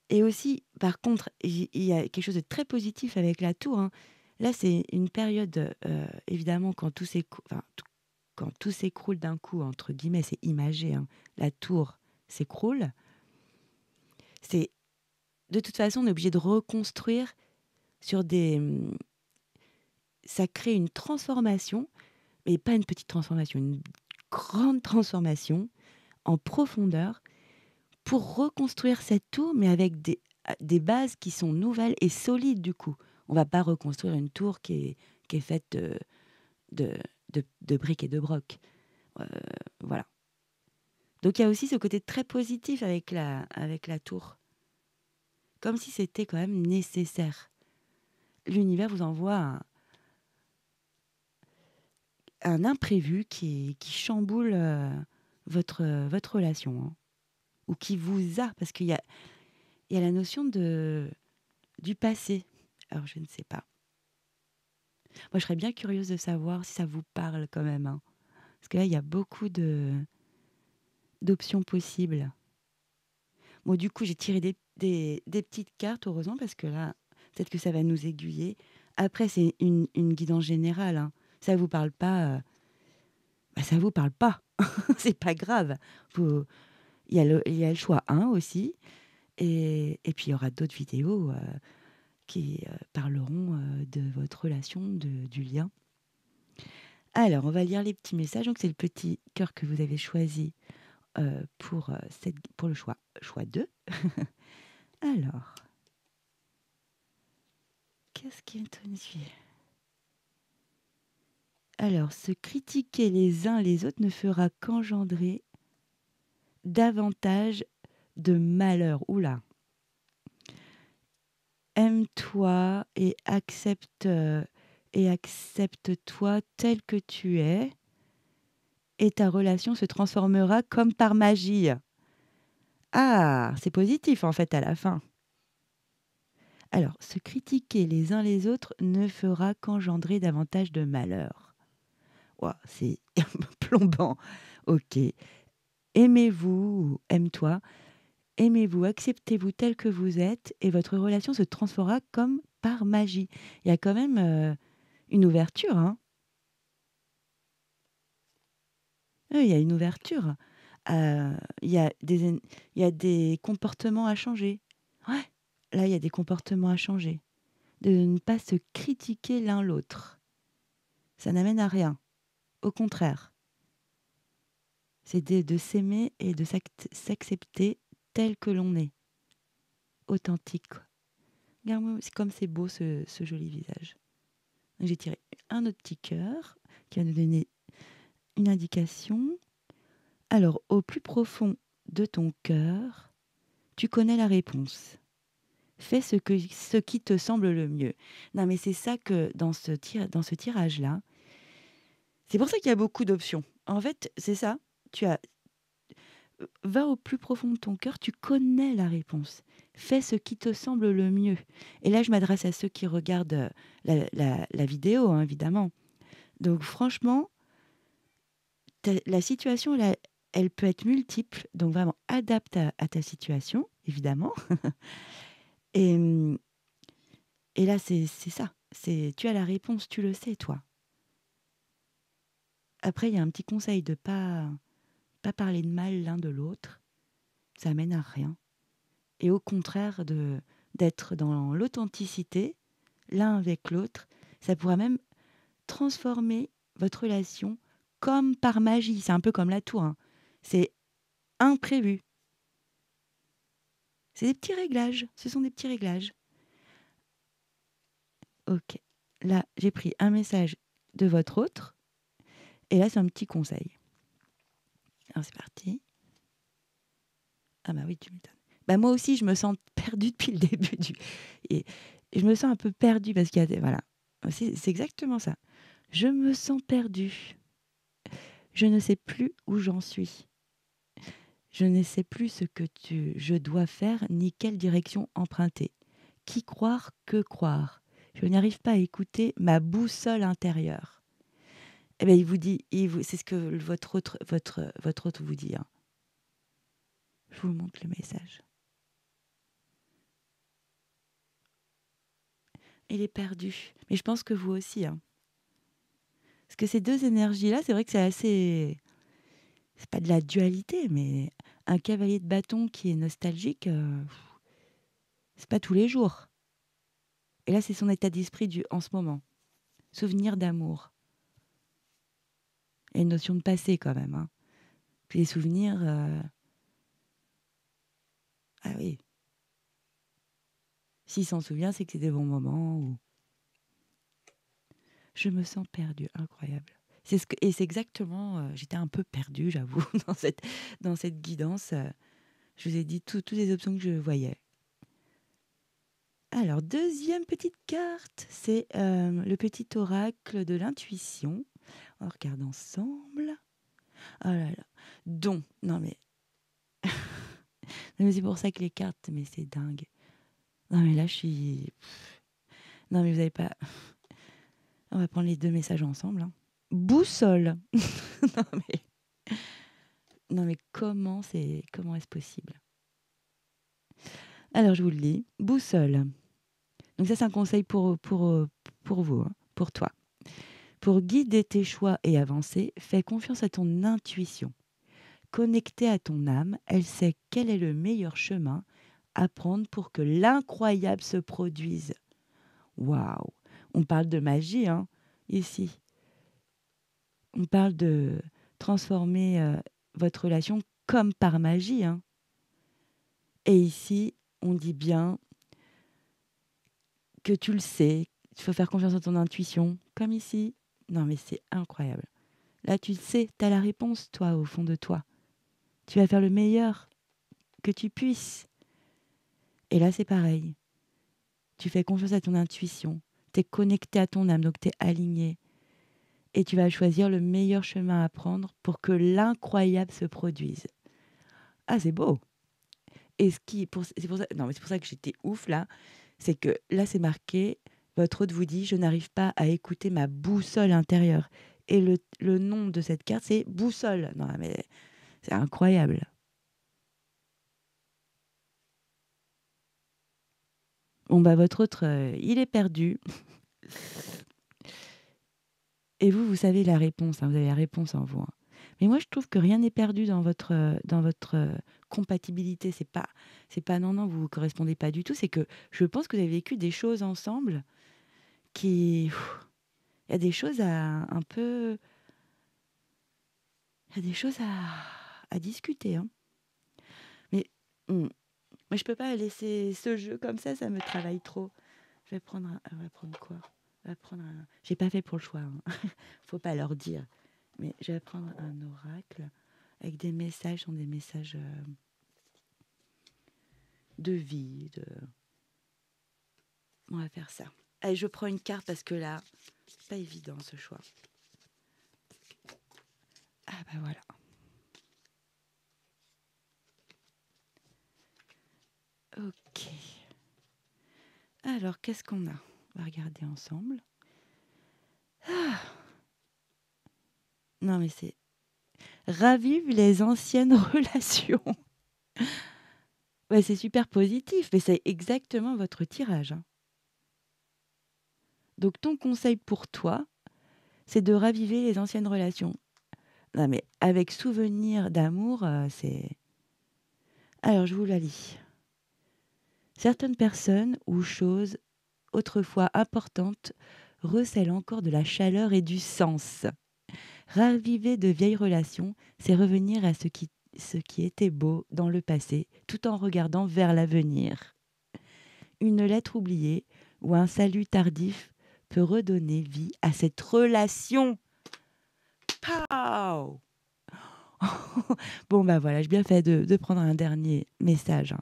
Et aussi, par contre, il y a quelque chose de très positif avec la tour, hein. Là, c'est une période, évidemment, quand tout s'écroule d'un coup, entre guillemets, c'est imagé, hein, la tour s'écroule. C'est de toute façon, on est obligé de reconstruire sur des. Ça crée une transformation, mais pas une petite transformation, une grande transformation en profondeur pour reconstruire cette tour, mais avec des bases qui sont nouvelles et solides du coup. On va pas reconstruire une tour qui est faite de, de briques et de broc. Euh, voilà. Donc il y a aussi ce côté très positif avec la tour. Comme si c'était quand même nécessaire. L'univers vous envoie un imprévu qui chamboule votre relation, hein. Ou qui vous a, parce il y a la notion du passé. Alors je ne sais pas. Moi, je serais bien curieuse de savoir si ça vous parle quand même, hein. Parce que là, il y a beaucoup d'options possibles. Bon, du coup, j'ai tiré des petites cartes, heureusement, parce que là, peut-être que ça va nous aiguiller. Après, c'est une guidance générale, hein. Ça vous parle pas, bah, ça vous parle pas. C'est pas grave. Il y a le choix 1 aussi. Et puis, il y aura d'autres vidéos qui parleront de votre relation, du lien. Alors, on va lire les petits messages. Donc, c'est le petit cœur que vous avez choisi pour le choix 2. Alors, qu'est-ce qui est ici? Alors, se critiquer les uns les autres ne fera qu'engendrer davantage de malheur. Oula. Aime-toi et accepte-toi tel que tu es, et ta relation se transformera comme par magie. Ah, c'est positif en fait à la fin. Alors, se critiquer les uns les autres ne fera qu'engendrer davantage de malheur. Ouah, c'est plombant. Ok. Aimez-vous, aime-toi, aimez-vous, acceptez-vous tel que vous êtes et votre relation se transformera comme par magie. Il y a quand même une ouverture, hein. Il y a une ouverture. Il y a il y a des comportements à changer. Ouais, là, il y a des comportements à changer. De ne pas se critiquer l'un l'autre. Ça n'amène à rien. Au contraire, c'est de s'aimer et de s'accepter tel que l'on est. Authentique, quoi. Regarde-moi, c'est comme c'est beau ce joli visage. Donc, j'ai tiré un autre petit cœur qui va nous donner une indication. Alors, au plus profond de ton cœur, tu connais la réponse. Fais ce qui te semble le mieux. Non, mais c'est ça que dans dans ce tirage-là, c'est pour ça qu'il y a beaucoup d'options. En fait, c'est ça. Tu as, Va au plus profond de ton cœur, tu connais la réponse. Fais ce qui te semble le mieux. Et là, je m'adresse à ceux qui regardent la vidéo, hein, évidemment. Donc, franchement, la situation, elle peut être multiple. Donc, vraiment, adapte à ta situation, évidemment. Et, et là, c'est ça. Tu as la réponse, tu le sais, toi. Après, il y a un petit conseil de pas parler de mal l'un de l'autre. Ça mène à rien. Et au contraire, d'être dans l'authenticité, l'un avec l'autre, ça pourra même transformer votre relation comme par magie. C'est un peu comme la tour, hein. C'est imprévu. C'est des petits réglages. Ce sont des petits réglages. Ok. Là, j'ai pris un message de votre autre. Et là, c'est un petit conseil. Alors, c'est parti. Ah bah oui, tu m'étonnes. Bah moi aussi, je me sens perdue depuis le début et je me sens un peu perdue parce qu'il y a voilà. C'est exactement ça. Je me sens perdue. Je ne sais plus où j'en suis. Je ne sais plus ce que je dois faire ni quelle direction emprunter. Qui croire, que croire? Je n'arrive pas à écouter ma boussole intérieure. Eh bien, il vous dit, c'est ce que votre autre vous dit, hein. Je vous montre le message. Il est perdu. Mais je pense que vous aussi, hein. Parce que ces deux énergies-là, c'est vrai que c'est assez... C'est pas de la dualité, mais un cavalier de bâton qui est nostalgique, c'est pas tous les jours. Et là, c'est son état d'esprit en ce moment. Souvenir d'amour. Il y a une notion de passé quand même, hein. Puis les souvenirs... Ah oui. S'il s'en souvient, c'est que c'est des bons moments. Ou... Je me sens perdue, incroyable. Et c'est exactement... j'étais un peu perdue, j'avoue, dans cette guidance. Je vous ai dit toutes les options que je voyais. Alors, deuxième petite carte, c'est le petit oracle de l'intuition. On regarde ensemble. Oh là là. Don. Non mais... non mais c'est pour ça que les cartes, mais c'est dingue. Non mais là, je suis... Non mais vous n'avez pas... On va prendre les deux messages ensemble, hein. Boussole. non mais... Non mais comment est-ce possible? Alors, je vous le lis. Boussole. Donc ça, c'est un conseil pour vous, hein, pour toi. Pour guider tes choix et avancer, fais confiance à ton intuition. Connectée à ton âme, elle sait quel est le meilleur chemin à prendre pour que l'incroyable se produise. Waouh! On parle de magie, hein, ici. On parle de transformer votre relation comme par magie, hein. Et ici, on dit bien que tu le sais, il faut faire confiance à ton intuition, comme ici. Non, mais c'est incroyable. Là, tu le sais, tu as la réponse, toi, au fond de toi. Tu vas faire le meilleur que tu puisses. Et là, c'est pareil. Tu fais confiance à ton intuition. Tu es connecté à ton âme, donc tu es aligné. Et tu vas choisir le meilleur chemin à prendre pour que l'incroyable se produise. Ah, c'est beau. Et c'est pour ça, non, mais c'est pour ça que j'étais ouf là. C'est que là, c'est marqué, votre hôte vous dit, je n'arrive pas à écouter ma boussole intérieure. Et le nom de cette carte, c'est boussole. Non, mais c'est incroyable. Bon, bah, votre autre, il est perdu. Et vous savez la réponse, hein, vous avez la réponse en vous, hein. Mais moi, je trouve que rien n'est perdu dans votre compatibilité. C'est pas non, non, vous ne correspondez pas du tout. C'est que je pense que vous avez vécu des choses ensemble qui... Il y a des choses un peu... Il y a des choses à discuter, hein. Mais moi, je peux pas laisser ce jeu comme ça me travaille trop. Je vais prendre on va prendre quoi? On va prendre un... J'ai pas fait pour le choix, hein. Faut pas leur dire. Mais je vais prendre un oracle avec des messages, sont des messages de vie. On va faire ça. Allez, je prends une carte parce que là, c'est pas évident ce choix. Ah bah voilà. Ok. Alors, qu'est-ce qu'on a? On va regarder ensemble. Ah. Non mais c'est... Ravive les anciennes relations. Ouais, c'est super positif, mais c'est exactement votre tirage, hein. Donc ton conseil pour toi, c'est de raviver les anciennes relations. Non mais avec souvenir d'amour, c'est... Alors je vous la lis. Certaines personnes ou choses autrefois importantes recèlent encore de la chaleur et du sens. Raviver de vieilles relations, c'est revenir à ce qui était beau dans le passé, tout en regardant vers l'avenir. Une lettre oubliée ou un salut tardif peut redonner vie à cette relation. Pow! Bon, bah voilà, j'ai bien fait de prendre un dernier message, hein.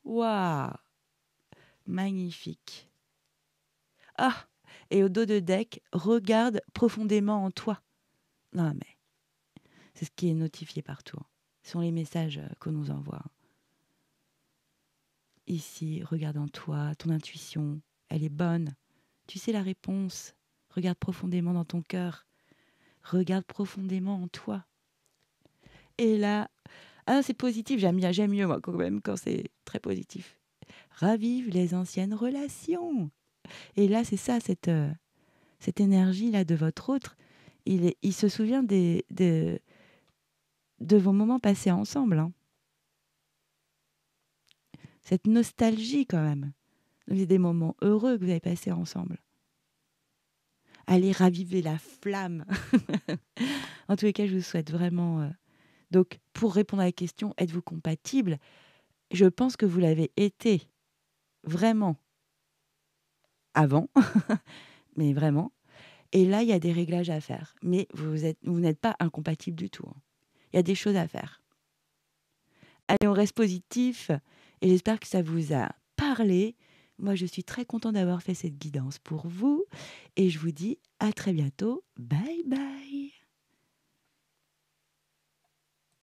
Waouh! Magnifique. Ah! Et au dos de deck, regarde profondément en toi. Non, mais C'est ce qui est notifié partout, hein. Ce sont les messages qu'on nous envoie. Ici, regarde en toi, ton intuition, elle est bonne. Tu sais la réponse. Regarde profondément dans ton cœur. Regarde profondément en toi. Et là, ah, c'est positif, j'aime mieux moi quand même quand c'est très positif. Ravive les anciennes relations. Et là, c'est ça, cette énergie-là de votre autre. Il se souvient de vos moments passés ensemble, hein. Cette nostalgie quand même. Donc, des moments heureux que vous avez passés ensemble. Allez raviver la flamme. En tous les cas, je vous souhaite vraiment... Donc, pour répondre à la question, êtes-vous compatible? Je pense que vous l'avez été, vraiment, avant, mais vraiment. Et là, il y a des réglages à faire. Mais vous n'êtes pas incompatible du tout, hein. Il y a des choses à faire. Allez, on reste positif et j'espère que ça vous a parlé. Moi, je suis très contente d'avoir fait cette guidance pour vous et je vous dis à très bientôt. Bye bye.